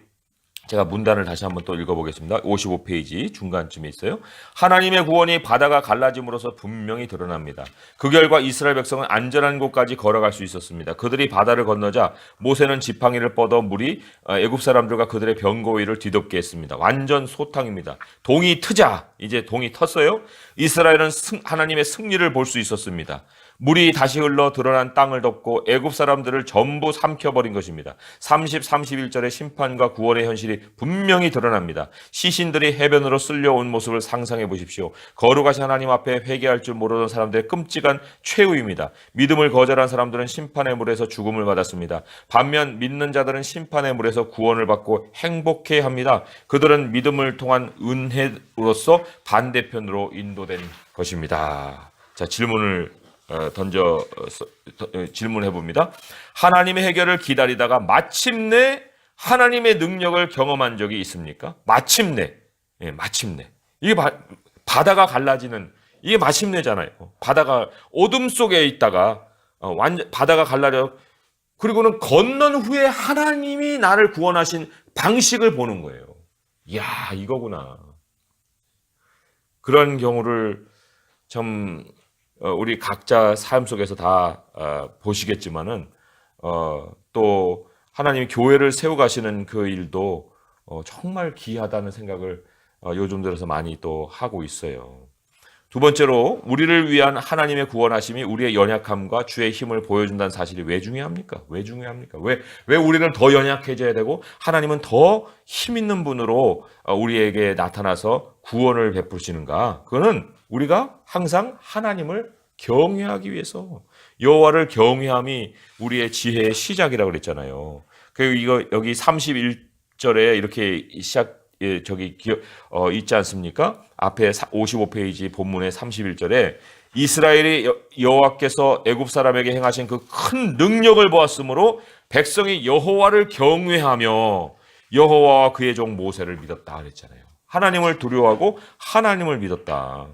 제가 문단을 다시 한번 또 읽어보겠습니다. 55페이지 중간쯤에 있어요. 하나님의 구원이 바다가 갈라짐으로써 분명히 드러납니다. 그 결과 이스라엘 백성은 안전한 곳까지 걸어갈 수 있었습니다. 그들이 바다를 건너자 모세는 지팡이를 뻗어 물이 애굽 사람들과 그들의 병거 위를 뒤덮게 했습니다. 완전 소탕입니다. 동이 트자, 이제 동이 텄어요. 이스라엘은 하나님의 승리를 볼 수 있었습니다. 물이 다시 흘러 드러난 땅을 덮고 애굽 사람들을 전부 삼켜버린 것입니다. 30, 31절의 심판과 구원의 현실이 분명히 드러납니다. 시신들이 해변으로 쓸려온 모습을 상상해 보십시오. 거룩하신 하나님 앞에 회개할 줄 모르던 사람들의 끔찍한 최후입니다. 믿음을 거절한 사람들은 심판의 물에서 죽음을 받았습니다. 반면 믿는 자들은 심판의 물에서 구원을 받고 행복해합니다. 그들은 믿음을 통한 은혜로서 반대편으로 인도된 것입니다. 자, 질문해 봅니다. 하나님의 해결을 기다리다가 마침내 하나님의 능력을 경험한 적이 있습니까? 마침내. 이게 바다가 갈라지는, 이게 마침내잖아요. 바다가 어둠 속에 있다가 완전 바다가 갈라져, 그리고는 건넌 후에 하나님이 나를 구원하신 방식을 보는 거예요. 이야, 이거구나. 그런 경우를 좀 우리 각자 삶 속에서 다 보시겠지만은 또 하나님이 교회를 세워가시는 그 일도 정말 귀하다는 생각을 요즘 들어서 많이 또 하고 있어요. 두 번째로 우리를 위한 하나님의 구원하심이 우리의 연약함과 주의 힘을 보여준다는 사실이 왜 중요합니까? 왜 우리는 더 연약해져야 되고 하나님은 더 힘 있는 분으로 우리에게 나타나서 구원을 베푸시는가? 그거는 우리가 항상 하나님을 경외하기 위해서, 여호와를 경외함이 우리의 지혜의 시작이라고 그랬잖아요. 그리고 이거 여기 31절에 이렇게 있지 않습니까? 앞에 55페이지 본문의 31절에 이스라엘이 여호와께서 애굽 사람에게 행하신 그 큰 능력을 보았으므로 백성이 여호와를 경외하며 여호와와 그의 종 모세를 믿었다 그랬잖아요. 하나님을 두려워하고 하나님을 믿었다.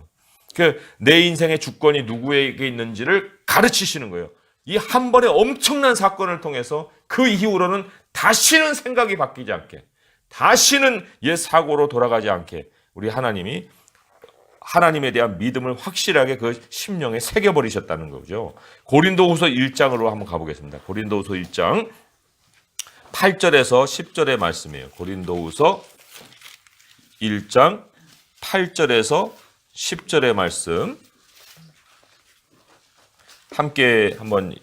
내 인생의 주권이 누구에게 있는지를 가르치시는 거예요. 이 한 번의 엄청난 사건을 통해서 그 이후로는 다시는 생각이 바뀌지 않게, 다시는 옛 사고로 돌아가지 않게 우리 하나님이 하나님에 대한 믿음을 확실하게 그 심령에 새겨버리셨다는 거죠. 고린도후서 1장으로 한번 가보겠습니다. 고린도후서 1장 8절에서 10절의 말씀이에요. 고린도후서 1장 8절에서 10절의 말씀 함께 한번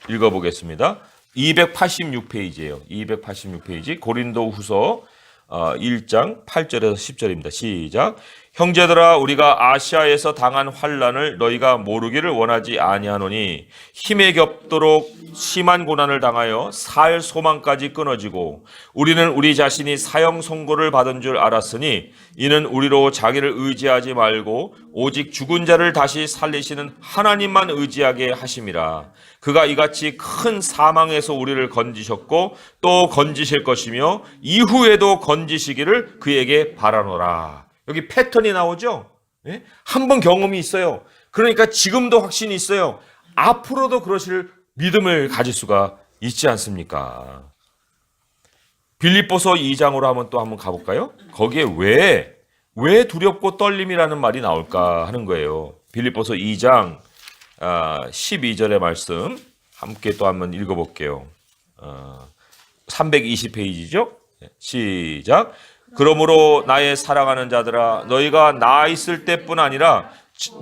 읽어보겠습니다. 286페이지예요. 286페이지 고린도후서 1장 8절에서 10절입니다. 시작. 형제들아 우리가 아시아에서 당한 환난을 너희가 모르기를 원하지 아니하노니 힘에 겹도록 심한 고난을 당하여 살 소망까지 끊어지고 우리는 우리 자신이 사형 선고를 받은 줄 알았으니 이는 우리로 자기를 의지하지 말고 오직 죽은 자를 다시 살리시는 하나님만 의지하게 하심이라. 그가 이같이 큰 사망에서 우리를 건지셨고 또 건지실 것이며 이후에도 건지시기를 그에게 바라노라. 여기 패턴이 나오죠? 예? 한 번 경험이 있어요. 그러니까 지금도 확신이 있어요. 앞으로도 그러실 믿음을 가질 수가 있지 않습니까? 빌립보서 2장으로 한번 가볼까요? 거기에 왜 두렵고 떨림이라는 말이 나올까 하는 거예요. 빌립보서 2장 12절의 말씀 함께 또 한번 읽어볼게요. 320페이지죠? 시작. 그러므로 나의 사랑하는 자들아 너희가 나 있을 때뿐 아니라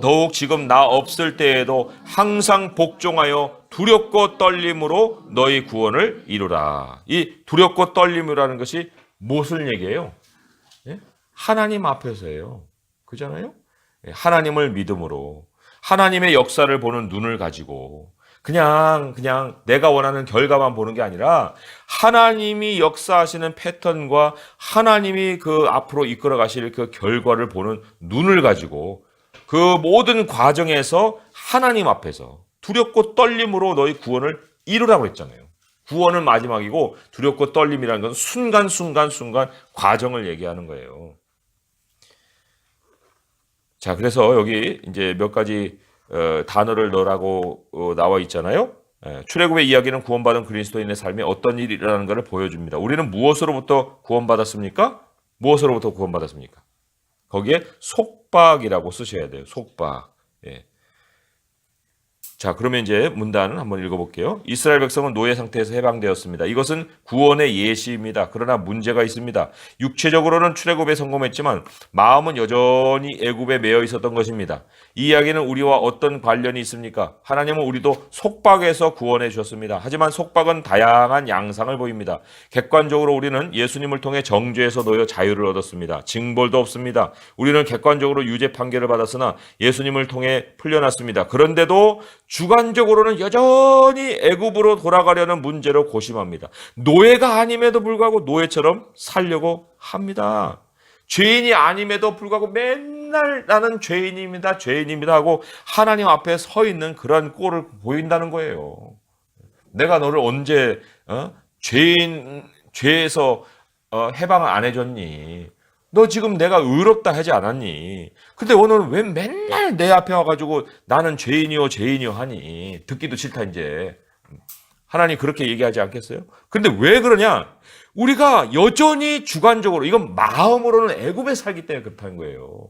더욱 지금 나 없을 때에도 항상 복종하여 두렵고 떨림으로 너희 구원을 이루라. 이 두렵고 떨림이라는 것이 무엇을 얘기해요? 하나님 앞에서예요. 그잖아요? 하나님을 믿음으로 하나님의 역사를 보는 눈을 가지고 그냥 내가 원하는 결과만 보는 게 아니라 하나님이 역사하시는 패턴과 하나님이 그 앞으로 이끌어 가실 그 결과를 보는 눈을 가지고 그 모든 과정에서 하나님 앞에서 두렵고 떨림으로 너희 구원을 이루라고 했잖아요. 구원은 마지막이고 두렵고 떨림이라는 건 순간 과정을 얘기하는 거예요. 자, 그래서 여기 이제 몇 가지 단어를 넣으라고 나와 있잖아요. 출애굽의 이야기는 구원받은 그리스도인의 삶이 어떤 일이라는 것을 보여줍니다. 우리는 무엇으로부터 구원받았습니까? 무엇으로부터 구원받았습니까? 거기에 속박이라고 쓰셔야 돼요. 속박. 예. 자, 그러면 이제 문단을 한번 읽어볼게요. 이스라엘 백성은 노예 상태에서 해방되었습니다. 이것은 구원의 예시입니다. 그러나 문제가 있습니다. 육체적으로는 출애굽에 성공했지만 마음은 여전히 애굽에 매여 있었던 것입니다. 이 이야기는 우리와 어떤 관련이 있습니까? 하나님은 우리도 속박에서 구원해 주셨습니다. 하지만 속박은 다양한 양상을 보입니다. 객관적으로 우리는 예수님을 통해 정죄에서 놓여 자유를 얻었습니다. 징벌도 없습니다. 우리는 객관적으로 유죄 판결을 받았으나 예수님을 통해 풀려났습니다. 그런데도 주관적으로는 여전히 애굽으로 돌아가려는 문제로 고심합니다. 노예가 아님에도 불구하고 노예처럼 살려고 합니다. 죄인이 아님에도 불구하고 맨날 나는 죄인입니다 하고 하나님 앞에 서 있는 그런 꼴을 보인다는 거예요. 내가 너를 언제 죄에서 해방을 안 해줬니? 너 지금 내가 의롭다 하지 않았니? 근데 오늘은 왜 맨날 내 앞에 와가지고 나는 죄인이요 하니? 듣기도 싫다 이제. 하나님 그렇게 얘기하지 않겠어요? 근데 왜 그러냐? 우리가 여전히 주관적으로 이건 마음으로는 애굽에 살기 때문에 그렇다는 거예요.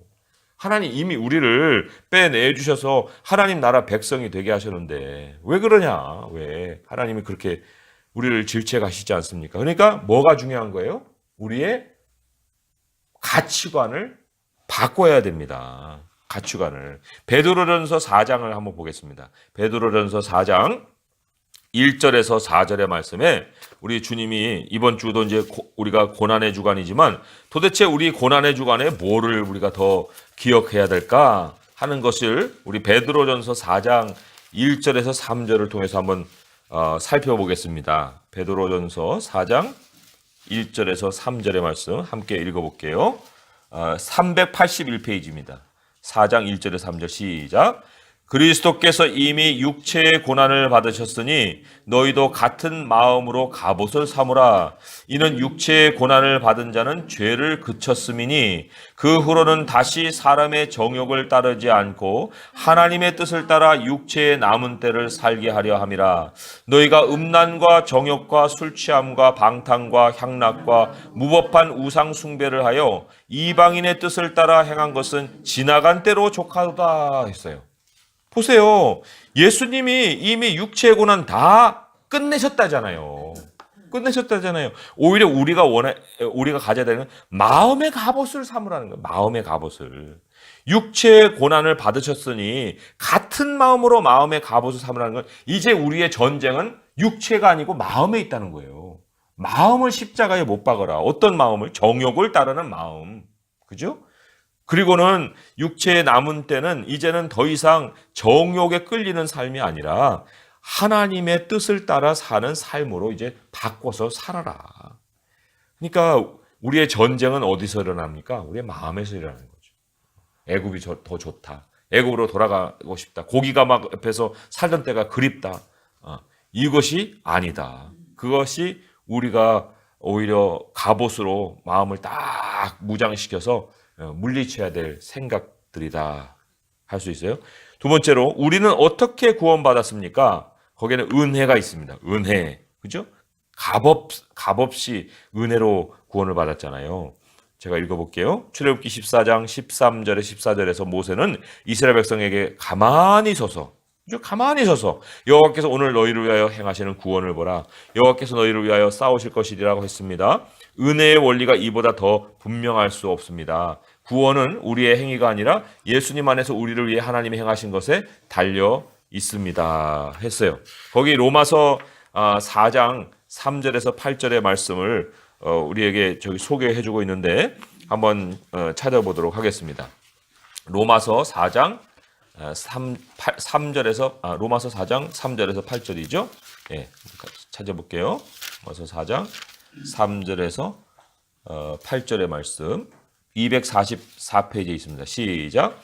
하나님 이미 우리를 빼내주셔서 하나님 나라 백성이 되게 하셨는데 왜 그러냐? 왜? 하나님이 그렇게 우리를 질책하시지 않습니까? 그러니까 뭐가 중요한 거예요? 우리의 가치관을 바꿔야 됩니다. 가치관을. 베드로전서 4장을 한번 보겠습니다. 베드로전서 4장 1절에서 4절의 말씀에 우리 주님이 이번 주도 이제 우리가 고난의 주간이지만 도대체 우리 고난의 주간에 뭐를 우리가 더 기억해야 될까 하는 것을 우리 베드로전서 4장 1절에서 3절을 통해서 한번 살펴보겠습니다. 베드로전서 4장 1절에서 3절의 말씀 함께 읽어볼게요. 381페이지입니다. 4장 1절에서 3절 시작. 그리스도께서 이미 육체의 고난을 받으셨으니 너희도 같은 마음으로 갑옷을 삼으라. 이는 육체의 고난을 받은 자는 죄를 그쳤음이니 그 후로는 다시 사람의 정욕을 따르지 않고 하나님의 뜻을 따라 육체의 남은 때를 살게 하려 함이라. 너희가 음란과 정욕과 술 취함과 방탕과 향락과 무법한 우상 숭배를 하여 이방인의 뜻을 따라 행한 것은 지나간 때로 족하다 했어요. 보세요. 예수님이 이미 육체의 고난 다 끝내셨다잖아요. 오히려 우리가 가져야 되는 마음의 갑옷을 삼으라는 거예요. 마음의 갑옷을. 육체의 고난을 받으셨으니 같은 마음으로 마음의 갑옷을 삼으라는 건 이제 우리의 전쟁은 육체가 아니고 마음에 있다는 거예요. 마음을 십자가에 못 박아라. 어떤 마음을? 정욕을 따르는 마음. 그죠? 그리고는 육체에 남은 때는 이제는 더 이상 정욕에 끌리는 삶이 아니라 하나님의 뜻을 따라 사는 삶으로 이제 바꿔서 살아라. 그러니까 우리의 전쟁은 어디서 일어납니까? 우리의 마음에서 일어나는 거죠. 애굽이 더 좋다. 애굽으로 돌아가고 싶다. 고기가 막 옆에서 살던 때가 그립다. 이것이 아니다. 그것이 우리가 오히려 갑옷으로 마음을 딱 무장시켜서 물리쳐야 될 생각들이다 할 수 있어요. 두 번째로 우리는 어떻게 구원받았습니까? 거기에는 은혜가 있습니다. 은혜. 그죠? 값없이 은혜로 구원을 받았잖아요. 제가 읽어볼게요. 출애굽기 14장 13절에 14절에서 모세는 이스라엘 백성에게 가만히 서서 여호와께서 오늘 너희를 위하여 행하시는 구원을 보라. 여호와께서 너희를 위하여 싸우실 것이라고 했습니다. 은혜의 원리가 이보다 더 분명할 수 없습니다. 구원은 우리의 행위가 아니라 예수님 안에서 우리를 위해 하나님이 행하신 것에 달려 있습니다 했어요. 거기 로마서 4장 3절에서 8절의 말씀을 우리에게 저기 소개해주고 있는데 한번 찾아보도록 하겠습니다. 로마서 4장 3절에서 로마서 4장 3절에서 8절이죠. 예, 찾아볼게요. 로마서 4장 3절에서 8절의 말씀 244페이지에 있습니다. 시작.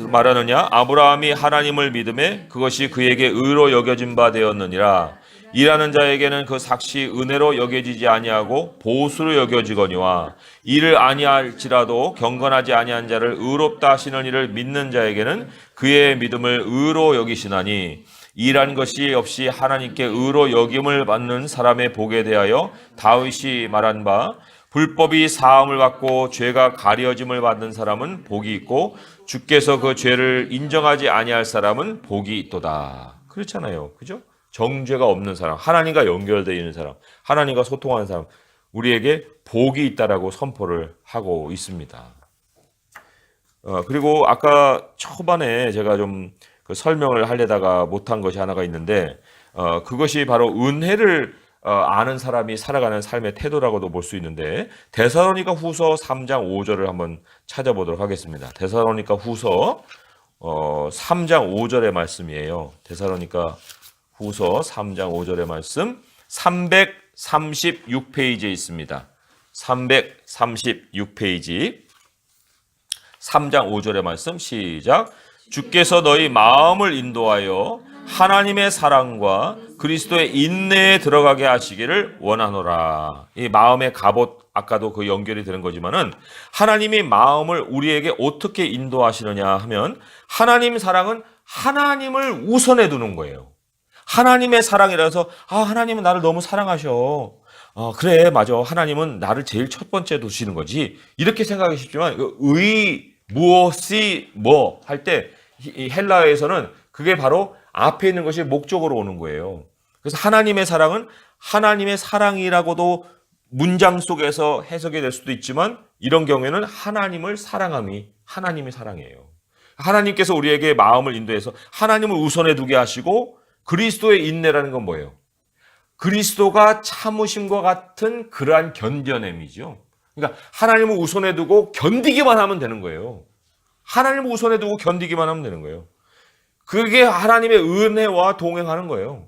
말하느냐? 아브라함이 하나님을 믿음에 그것이 그에게 의로 여겨진 바 되었느니라. 일하는 자에게는 그 삭시 은혜로 여겨지지 아니하고 보수로 여겨지거니와 이를 아니할지라도 경건하지 아니한 자를 의롭다 하시는 이를 믿는 자에게는 그의 믿음을 의로 여기시나니 일한 것이 없이 하나님께 의로 여김을 받는 사람의 복에 대하여 다윗이 말한 바 불법이 사함을 받고 죄가 가려짐을 받는 사람은 복이 있고 주께서 그 죄를 인정하지 아니할 사람은 복이 있도다. 그렇잖아요. 그죠? 정죄가 없는 사람, 하나님과 연결되어 있는 사람, 하나님과 소통하는 사람, 우리에게 복이 있다라고 선포를 하고 있습니다. 그리고 아까 초반에 제가 좀 그 설명을 하려다가 못한 것이 하나가 있는데 그것이 바로 은혜를 아는 사람이 살아가는 삶의 태도라고도 볼 수 있는데 데살로니가 후서 3장 5절을 한번 찾아보도록 하겠습니다. 데살로니가 후서 3장 5절의 말씀이에요. 데살로니가 후서 3장 5절의 말씀 336페이지에 있습니다. 336페이지 3장 5절의 말씀 시작. 주께서 너희 마음을 인도하여 하나님의 사랑과 그리스도의 인내에 들어가게 하시기를 원하노라. 이 마음의 갑옷 아까도 그 연결이 되는 거지만은 하나님이 마음을 우리에게 어떻게 인도하시느냐 하면 하나님 사랑은 하나님을 우선해 두는 거예요. 하나님의 사랑이라서 하나님은 나를 너무 사랑하셔. 그래 맞아. 하나님은 나를 제일 첫 번째 두시는 거지. 이렇게 생각하기 쉽지만 무엇이 뭐 할 때 헬라어에서는 그게 바로 앞에 있는 것이 목적으로 오는 거예요. 그래서 하나님의 사랑은 하나님의 사랑이라고도 문장 속에서 해석이 될 수도 있지만 이런 경우에는 하나님을 사랑함이 하나님의 사랑이에요. 하나님께서 우리에게 마음을 인도해서 하나님을 우선해 두게 하시고 그리스도의 인내라는 건 뭐예요? 그리스도가 참으심과 같은 그러한 견뎌냄이죠. 그러니까 하나님을 우선해 두고 견디기만 하면 되는 거예요. 하나님을 우선해 두고 견디기만 하면 되는 거예요. 그게 하나님의 은혜와 동행하는 거예요.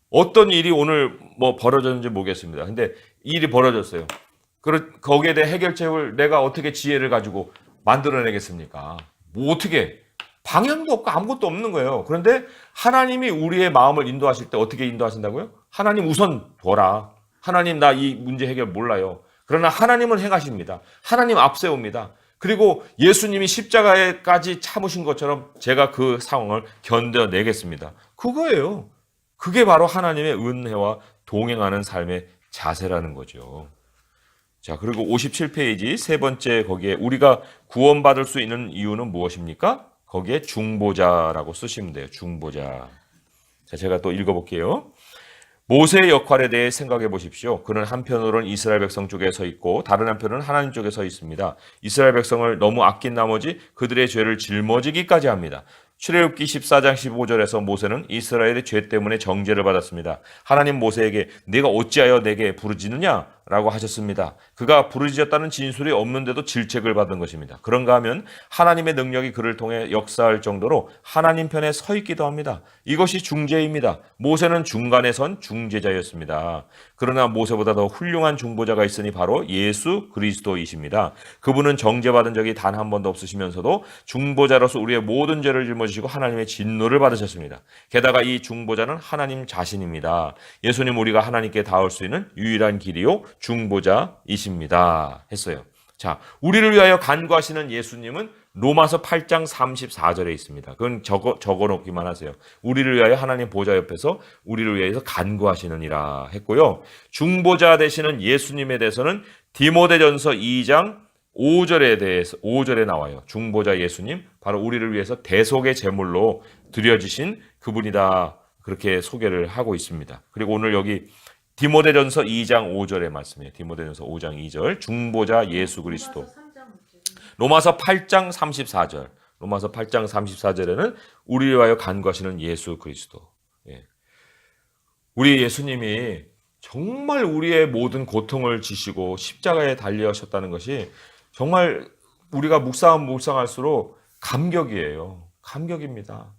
어떤 일이 오늘 벌어졌는지 모르겠습니다. 근데 일이 벌어졌어요. 거기에 대해 해결책을 내가 어떻게 지혜를 가지고 만들어내겠습니까? 어떻게? 방향도 없고 아무것도 없는 거예요. 그런데 하나님이 우리의 마음을 인도하실 때 어떻게 인도하신다고요? 하나님 우선 둬라. 하나님 나 이 문제 해결 몰라요. 그러나 하나님은 행하십니다. 하나님 앞세웁니다. 그리고 예수님이 십자가에까지 참으신 것처럼 제가 그 상황을 견뎌내겠습니다. 그거예요. 그게 바로 하나님의 은혜와 동행하는 삶의 자세라는 거죠. 자, 그리고 57페이지 세 번째 거기에 우리가 구원받을 수 있는 이유는 무엇입니까? 거기에 중보자라고 쓰시면 돼요. 중보자. 자, 제가 또 읽어볼게요. 모세의 역할에 대해 생각해 보십시오. 그는 한편으로는 이스라엘 백성 쪽에 서 있고 다른 한편으로는 하나님 쪽에 서 있습니다. 이스라엘 백성을 너무 아낀 나머지 그들의 죄를 짊어지기까지 합니다. 출애굽기 14장 15절에서 모세는 이스라엘의 죄 때문에 정죄를 받았습니다. 하나님 모세에게 네가 어찌하여 내게 부르짖느냐? 라고 하셨습니다. 그가 부르짖었다는 진술이 없는데도 질책을 받은 것입니다. 그런가 하면 하나님의 능력이 그를 통해 역사할 정도로 하나님 편에 서 있기도 합니다. 이것이 중재입니다. 모세는 중간에 선 중재자였습니다. 그러나 모세보다 더 훌륭한 중보자가 있으니 바로 예수 그리스도이십니다. 그분은 정죄받은 적이 단 한 번도 없으시면서도 중보자로서 우리의 모든 죄를 짊어지시고 하나님의 진노를 받으셨습니다. 게다가 이 중보자는 하나님 자신입니다. 예수님 우리가 하나님께 닿을 수 있는 유일한 길이요 중보자이십니다 했어요. 자, 우리를 위하여 간구하시는 예수님은 로마서 8장 34절에 있습니다. 그건 적어놓기만 하세요. 우리를 위하여 하나님 보좌 옆에서 우리를 위해서 간구하시느니라 했고요. 중보자 되시는 예수님에 대해서는 디모데전서 2장 5절에 나와요. 중보자 예수님, 바로 우리를 위해서 대속의 제물로 드려지신 그분이다. 그렇게 소개를 하고 있습니다. 그리고 오늘 여기 디모데전서 2장 5절의 말씀이에요. 디모데전서 5장 2절, 중보자 예수 그리스도. 로마서 8장 34절. 로마서 8장 34절에는 우리를 위하여 간구하시는 예수 그리스도. 예. 우리 예수님이 정말 우리의 모든 고통을 지시고 십자가에 달려하셨다는 것이 정말 우리가 묵상할수록 감격이에요. 감격입니다.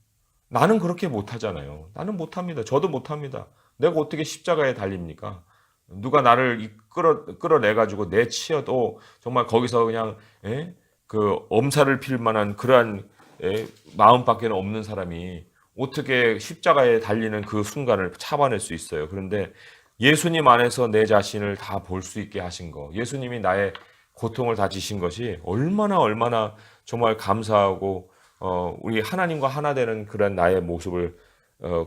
나는 그렇게 못하잖아요. 나는 못합니다. 저도 못합니다. 내가 어떻게 십자가에 달립니까? 누가 나를 끌어내가지고 내치어도 정말 거기서 그냥 그 엄살을 필 만한 그러한 마음밖에는 없는 사람이 어떻게 십자가에 달리는 그 순간을 참아낼 수 있어요. 그런데 예수님 안에서 내 자신을 다 볼 수 있게 하신 거, 예수님이 나의 고통을 다 지신 것이 얼마나 정말 감사하고 우리 하나님과 하나 되는 그런 나의 모습을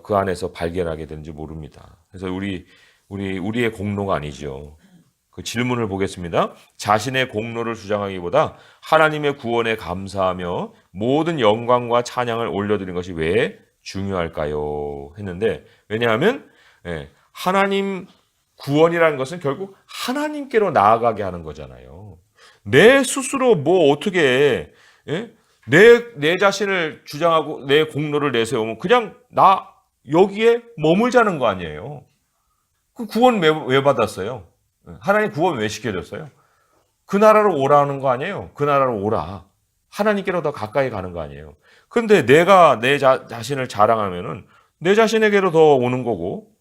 그 안에서 발견하게 되는지 모릅니다. 그래서 우리의 공로가 아니죠. 그 질문을 보겠습니다. 자신의 공로를 주장하기보다 하나님의 구원에 감사하며 모든 영광과 찬양을 올려드리는 것이 왜 중요할까요? 했는데, 왜냐하면 하나님 구원이라는 것은 결국 하나님께로 나아가게 하는 거잖아요. 내 스스로 뭐 어떻게 내 자신을 주장하고 내 공로를 내세우면 그냥 나 여기에 머물자는 거 아니에요. 그 구원 왜 받았어요? 하나님 구원 왜 시켜줬어요? 그 나라로 오라는 거 아니에요? 그 나라로 오라. 하나님께로 더 가까이 가는 거 아니에요? 근데 내가 내 자신을 자랑하면은 내 자신에게로 더 오는 거고,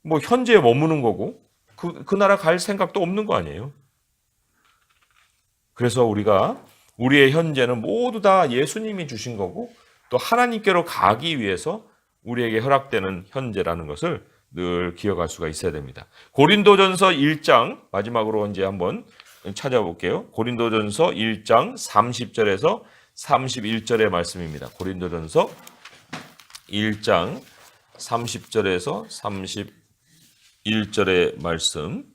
뭐 현재에 머무는 거고, 그 나라 갈 생각도 없는 거 아니에요? 그래서 우리의 현재는 모두 다 예수님이 주신 거고, 또 하나님께로 가기 위해서 우리에게 허락되는 현재라는 것을 늘 기억할 수가 있어야 됩니다. 고린도전서 1장, 마지막으로 이제 한번 찾아볼게요. 고린도전서 1장 30절에서 31절의 말씀입니다. 고린도전서 1장 30절에서 31절의 말씀.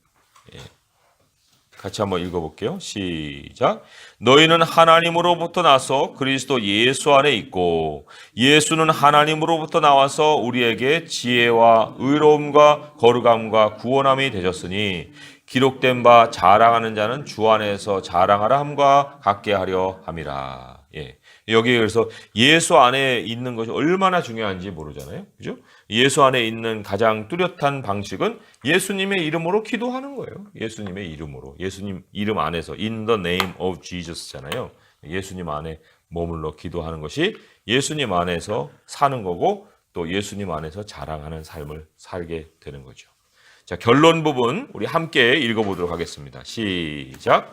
같이 한번 읽어볼게요. 시작. 너희는 하나님으로부터 나서 그리스도 예수 안에 있고 예수는 하나님으로부터 나와서 우리에게 지혜와 의로움과 거룩함과 구원함이 되셨으니 기록된 바 자랑하는 자는 주 안에서 자랑하라 함과 같게 하려 함이라. 여기 그래서 예수 안에 있는 것이 얼마나 중요한지 모르잖아요. 그죠? 예수 안에 있는 가장 뚜렷한 방식은 예수님의 이름으로 기도하는 거예요. 예수님의 이름으로. 예수님 이름 안에서 in the name of Jesus잖아요. 예수님 안에 머물러 기도하는 것이 예수님 안에서 사는 거고 또 예수님 안에서 자랑하는 삶을 살게 되는 거죠. 자, 결론 부분 우리 함께 읽어보도록 하겠습니다. 시작.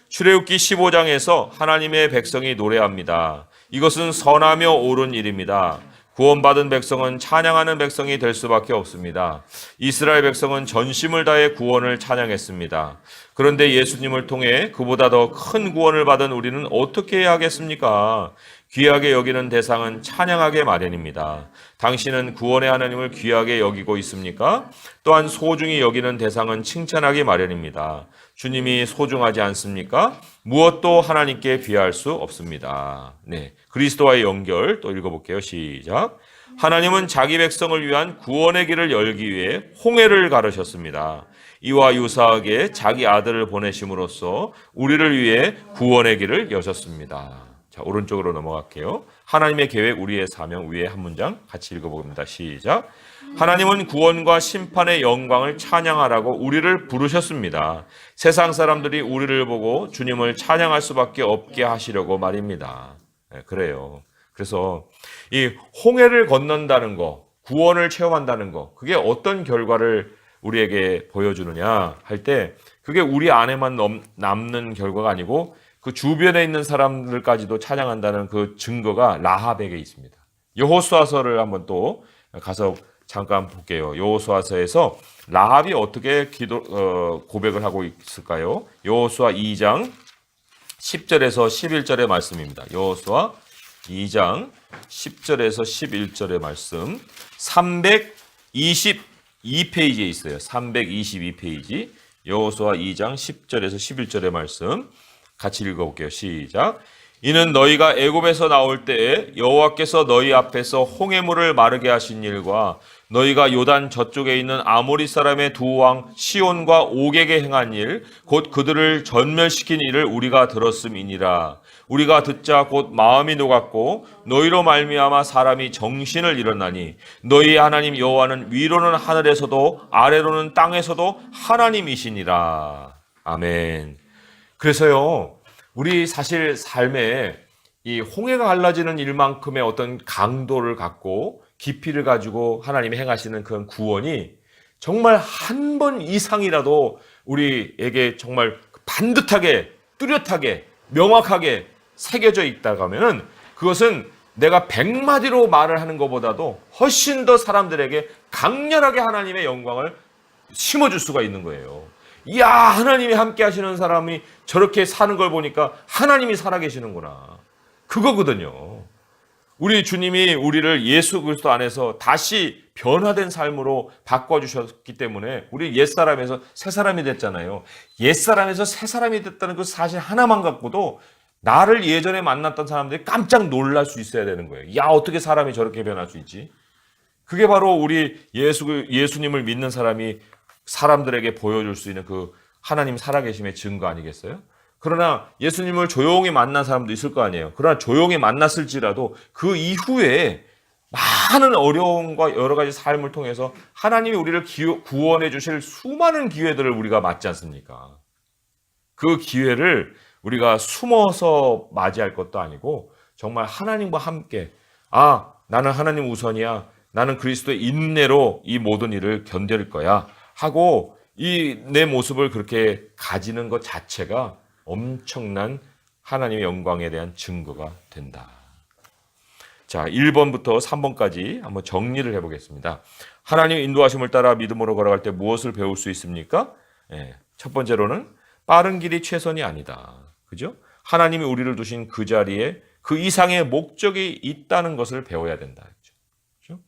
출애굽기 15장에서 하나님의 백성이 노래합니다. 이것은 선하며 옳은 일입니다. 구원받은 백성은 찬양하는 백성이 될 수밖에 없습니다. 이스라엘 백성은 전심을 다해 구원을 찬양했습니다. 그런데 예수님을 통해 그보다 더 큰 구원을 받은 우리는 어떻게 해야 하겠습니까? 귀하게 여기는 대상은 찬양하게 마련입니다. 당신은 구원의 하나님을 귀하게 여기고 있습니까? 또한 소중히 여기는 대상은 칭찬하기 마련입니다. 주님이 소중하지 않습니까? 무엇도 하나님께 비할 수 없습니다. 네, 그리스도와의 연결 또 읽어볼게요. 시작. 하나님은 자기 백성을 위한 구원의 길을 열기 위해 홍해를 가르셨습니다. 이와 유사하게 자기 아들을 보내심으로써 우리를 위해 구원의 길을 여셨습니다. 자, 오른쪽으로 넘어갈게요. 하나님의 계획, 우리의 사명 위에 한 문장 같이 읽어봅니다. 시작. 하나님은 구원과 심판의 영광을 찬양하라고 우리를 부르셨습니다. 세상 사람들이 우리를 보고 주님을 찬양할 수밖에 없게 하시려고 말입니다. 네, 그래요. 그래서 이 홍해를 건넌다는 거, 구원을 체험한다는 거, 그게 어떤 결과를 우리에게 보여주느냐 할 때 그게 우리 안에만 남는 결과가 아니고 그 주변에 있는 사람들까지도 찬양한다는 그 증거가 라합에게 있습니다. 여호수아서를 한번 또 가서 잠깐 볼게요. 여호수아서에서 라합이 어떻게 고백을 하고 있을까요? 여호수아 2장 10절에서 11절의 말씀입니다. 여호수아 2장 10절에서 11절의 말씀 322페이지에 있어요. 322페이지 여호수아 2장 10절에서 11절의 말씀 같이 읽어볼게요. 시작. 이는 너희가 애굽에서 나올 때에 여호와께서 너희 앞에서 홍해물을 마르게 하신 일과 너희가 요단 저쪽에 있는 아모리 사람의 두 왕 시온과 옥에게 행한 일, 곧 그들을 전멸시킨 일을 우리가 들었음이니라. 우리가 듣자 곧 마음이 녹았고 너희로 말미암아 사람이 정신을 잃었나니 너희 하나님 여호와는 위로는 하늘에서도 아래로는 땅에서도 하나님이시니라. 아멘. 그래서요, 우리 사실 삶에 이 홍해가 갈라지는 일만큼의 어떤 강도를 갖고 깊이를 가지고 하나님이 행하시는 그런 구원이 정말 한 번 이상이라도 우리에게 정말 반듯하게, 뚜렷하게, 명확하게 새겨져 있다고 하면은 그것은 내가 100마디로 말을 하는 것보다도 훨씬 더 사람들에게 강렬하게 하나님의 영광을 심어줄 수가 있는 거예요. 이야, 하나님이 함께 하시는 사람이 저렇게 사는 걸 보니까 하나님이 살아계시는구나. 그거거든요. 우리 주님이 우리를 예수 그리스도 안에서 다시 변화된 삶으로 바꿔주셨기 때문에 우리 옛사람에서 새사람이 됐잖아요. 옛사람에서 새사람이 됐다는 그 사실 하나만 갖고도 나를 예전에 만났던 사람들이 깜짝 놀랄 수 있어야 되는 거예요. 야, 어떻게 사람이 저렇게 변할 수 있지? 그게 바로 우리 예수님을 믿는 사람이 사람들에게 보여줄 수 있는 그 하나님 살아계심의 증거 아니겠어요? 그러나 예수님을 조용히 만난 사람도 있을 거 아니에요. 그러나 조용히 만났을지라도 그 이후에 많은 어려움과 여러 가지 삶을 통해서 하나님이 우리를 구원해 주실 수많은 기회들을 우리가 맞지 않습니까? 그 기회를 우리가 숨어서 맞이할 것도 아니고 정말 하나님과 함께 나는 하나님 우선이야. 나는 그리스도의 인내로 이 모든 일을 견딜 거야. 하고 이 내 모습을 그렇게 가지는 것 자체가 엄청난 하나님의 영광에 대한 증거가 된다. 자, 1번부터 3번까지 한번 정리를 해보겠습니다. 하나님의 인도하심을 따라 믿음으로 걸어갈 때 무엇을 배울 수 있습니까? 첫 번째로는 빠른 길이 최선이 아니다. 그죠? 하나님이 우리를 두신 그 자리에 그 이상의 목적이 있다는 것을 배워야 된다. 그죠?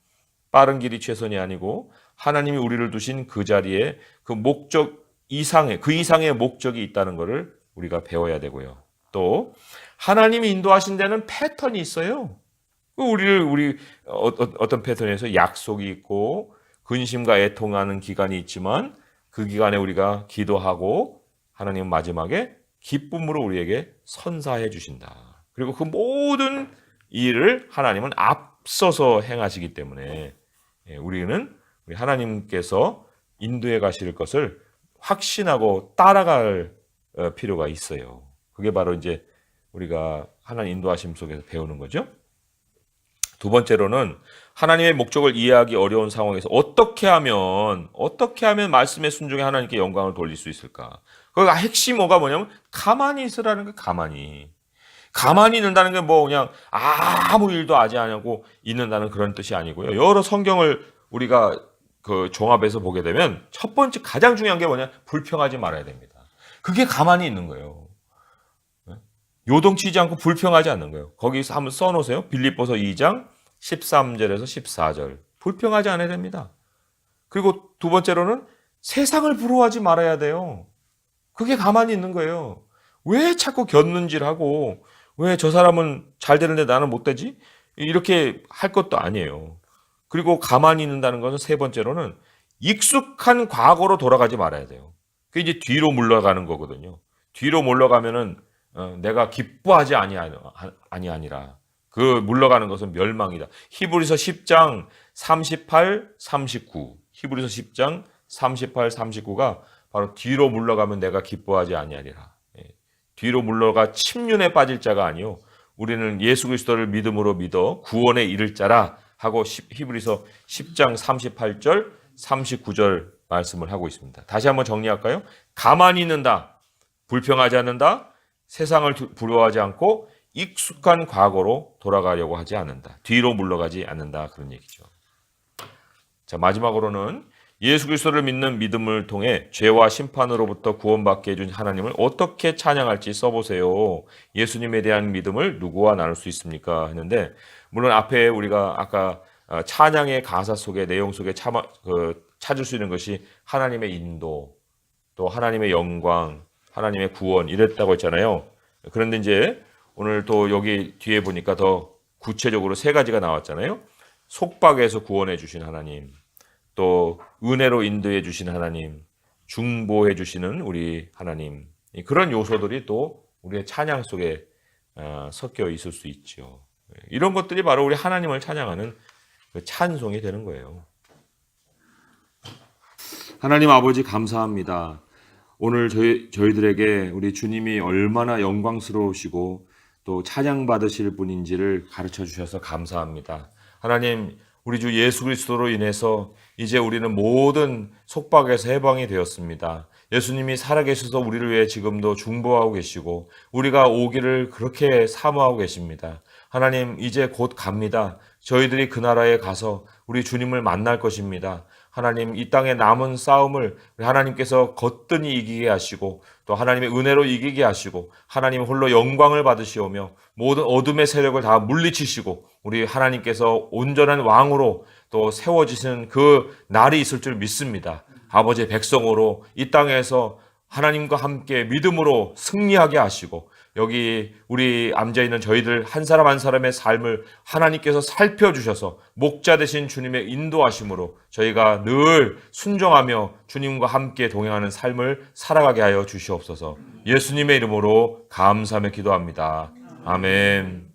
빠른 길이 최선이 아니고 하나님이 우리를 두신 그 자리에 그 목적 이상의, 그 이상의 목적이 있다는 것을 우리가 배워야 되고요. 또 하나님이 인도하신 데는 패턴이 있어요. 우리 어떤 패턴에서 약속이 있고 근심과 애통하는 기간이 있지만 그 기간에 우리가 기도하고 하나님은 마지막에 기쁨으로 우리에게 선사해 주신다. 그리고 그 모든 일을 하나님은 앞서서 행하시기 때문에 우리는 우리 하나님께서 인도해 가실 것을 확신하고 따라갈 필요가 있어요. 그게 바로 이제 우리가 하나님 인도하심 속에서 배우는 거죠. 두 번째로는 하나님의 목적을 이해하기 어려운 상황에서 어떻게 하면 말씀에 순종해 하나님께 영광을 돌릴 수 있을까? 그 핵심 뭐냐면 가만히 있으라는 게 가만히 있는다는 게 뭐 그냥 아무 일도 하지 않고 있는다는 그런 뜻이 아니고요. 여러 성경을 우리가 그 종합해서 보게 되면 첫 번째 가장 중요한 게 뭐냐? 불평하지 말아야 됩니다. 그게 가만히 있는 거예요. 요동치지 않고 불평하지 않는 거예요. 거기서 한번 써놓으세요. 빌립보서 2장 13절에서 14절. 불평하지 않아야 됩니다. 그리고 두 번째로는 세상을 부러워하지 말아야 돼요. 그게 가만히 있는 거예요. 왜 자꾸 곁눈질하고 왜 저 사람은 잘 되는데 나는 못 되지? 이렇게 할 것도 아니에요. 그리고 가만히 있는다는 것은 세 번째로는 익숙한 과거로 돌아가지 말아야 돼요. 그게 이제 뒤로 물러가는 거거든요. 뒤로 물러가면은 내가 기뻐하지 아니라 그 물러가는 것은 멸망이다. 히브리서 10장 38, 39. 히브리서 10장 38, 39가 바로 뒤로 물러가면 내가 기뻐하지 아니하리라. 뒤로 물러가 침륜에 빠질 자가 아니요 우리는 예수 그리스도를 믿음으로 믿어 구원에 이를 자라 하고 히브리서 10장 38절, 39절 말씀을 하고 있습니다. 다시 한번 정리할까요? 가만히 있는다. 불평하지 않는다. 세상을 부러워하지 않고 익숙한 과거로 돌아가려고 하지 않는다. 뒤로 물러가지 않는다. 그런 얘기죠. 자, 마지막으로는 예수 그리스도를 믿는 믿음을 통해 죄와 심판으로부터 구원받게 해준 하나님을 어떻게 찬양할지 써보세요. 예수님에 대한 믿음을 누구와 나눌 수 있습니까? 했는데 물론 앞에 우리가 아까 찬양의 가사 속에 내용 속에 찾을 수 있는 것이 하나님의 인도, 또 하나님의 영광, 하나님의 구원 이랬다고 했잖아요. 그런데 이제 오늘 또 여기 뒤에 보니까 더 구체적으로 세 가지가 나왔잖아요. 속박에서 구원해 주신 하나님, 또 은혜로 인도해 주신 하나님, 중보해 주시는 우리 하나님, 그런 요소들이 또 우리의 찬양 속에 섞여 있을 수 있죠. 이런 것들이 바로 우리 하나님을 찬양하는 그 찬송이 되는 거예요. 하나님 아버지 감사합니다. 오늘 저희들에게 우리 주님이 얼마나 영광스러우시고 또 찬양받으실 분인지를 가르쳐 주셔서 감사합니다. 하나님, 우리 주 예수 그리스도로 인해서 이제 우리는 모든 속박에서 해방이 되었습니다. 예수님이 살아계셔서 우리를 위해 지금도 중보하고 계시고 우리가 오기를 그렇게 사모하고 계십니다. 하나님, 이제 곧 갑니다. 저희들이 그 나라에 가서 우리 주님을 만날 것입니다. 하나님, 이 땅의 남은 싸움을 하나님께서 거뜬히 이기게 하시고 또 하나님의 은혜로 이기게 하시고 하나님 홀로 영광을 받으시오며 모든 어둠의 세력을 다 물리치시고 우리 하나님께서 온전한 왕으로 또 세워지시는 그 날이 있을 줄 믿습니다. 아버지의 백성으로 이 땅에서 하나님과 함께 믿음으로 승리하게 하시고 여기 우리 앉아있는 저희들 한 사람 한 사람의 삶을 하나님께서 살펴주셔서 목자 되신 주님의 인도하심으로 저희가 늘 순종하며 주님과 함께 동행하는 삶을 살아가게 하여 주시옵소서. 예수님의 이름으로 감사하며 기도합니다. 아멘.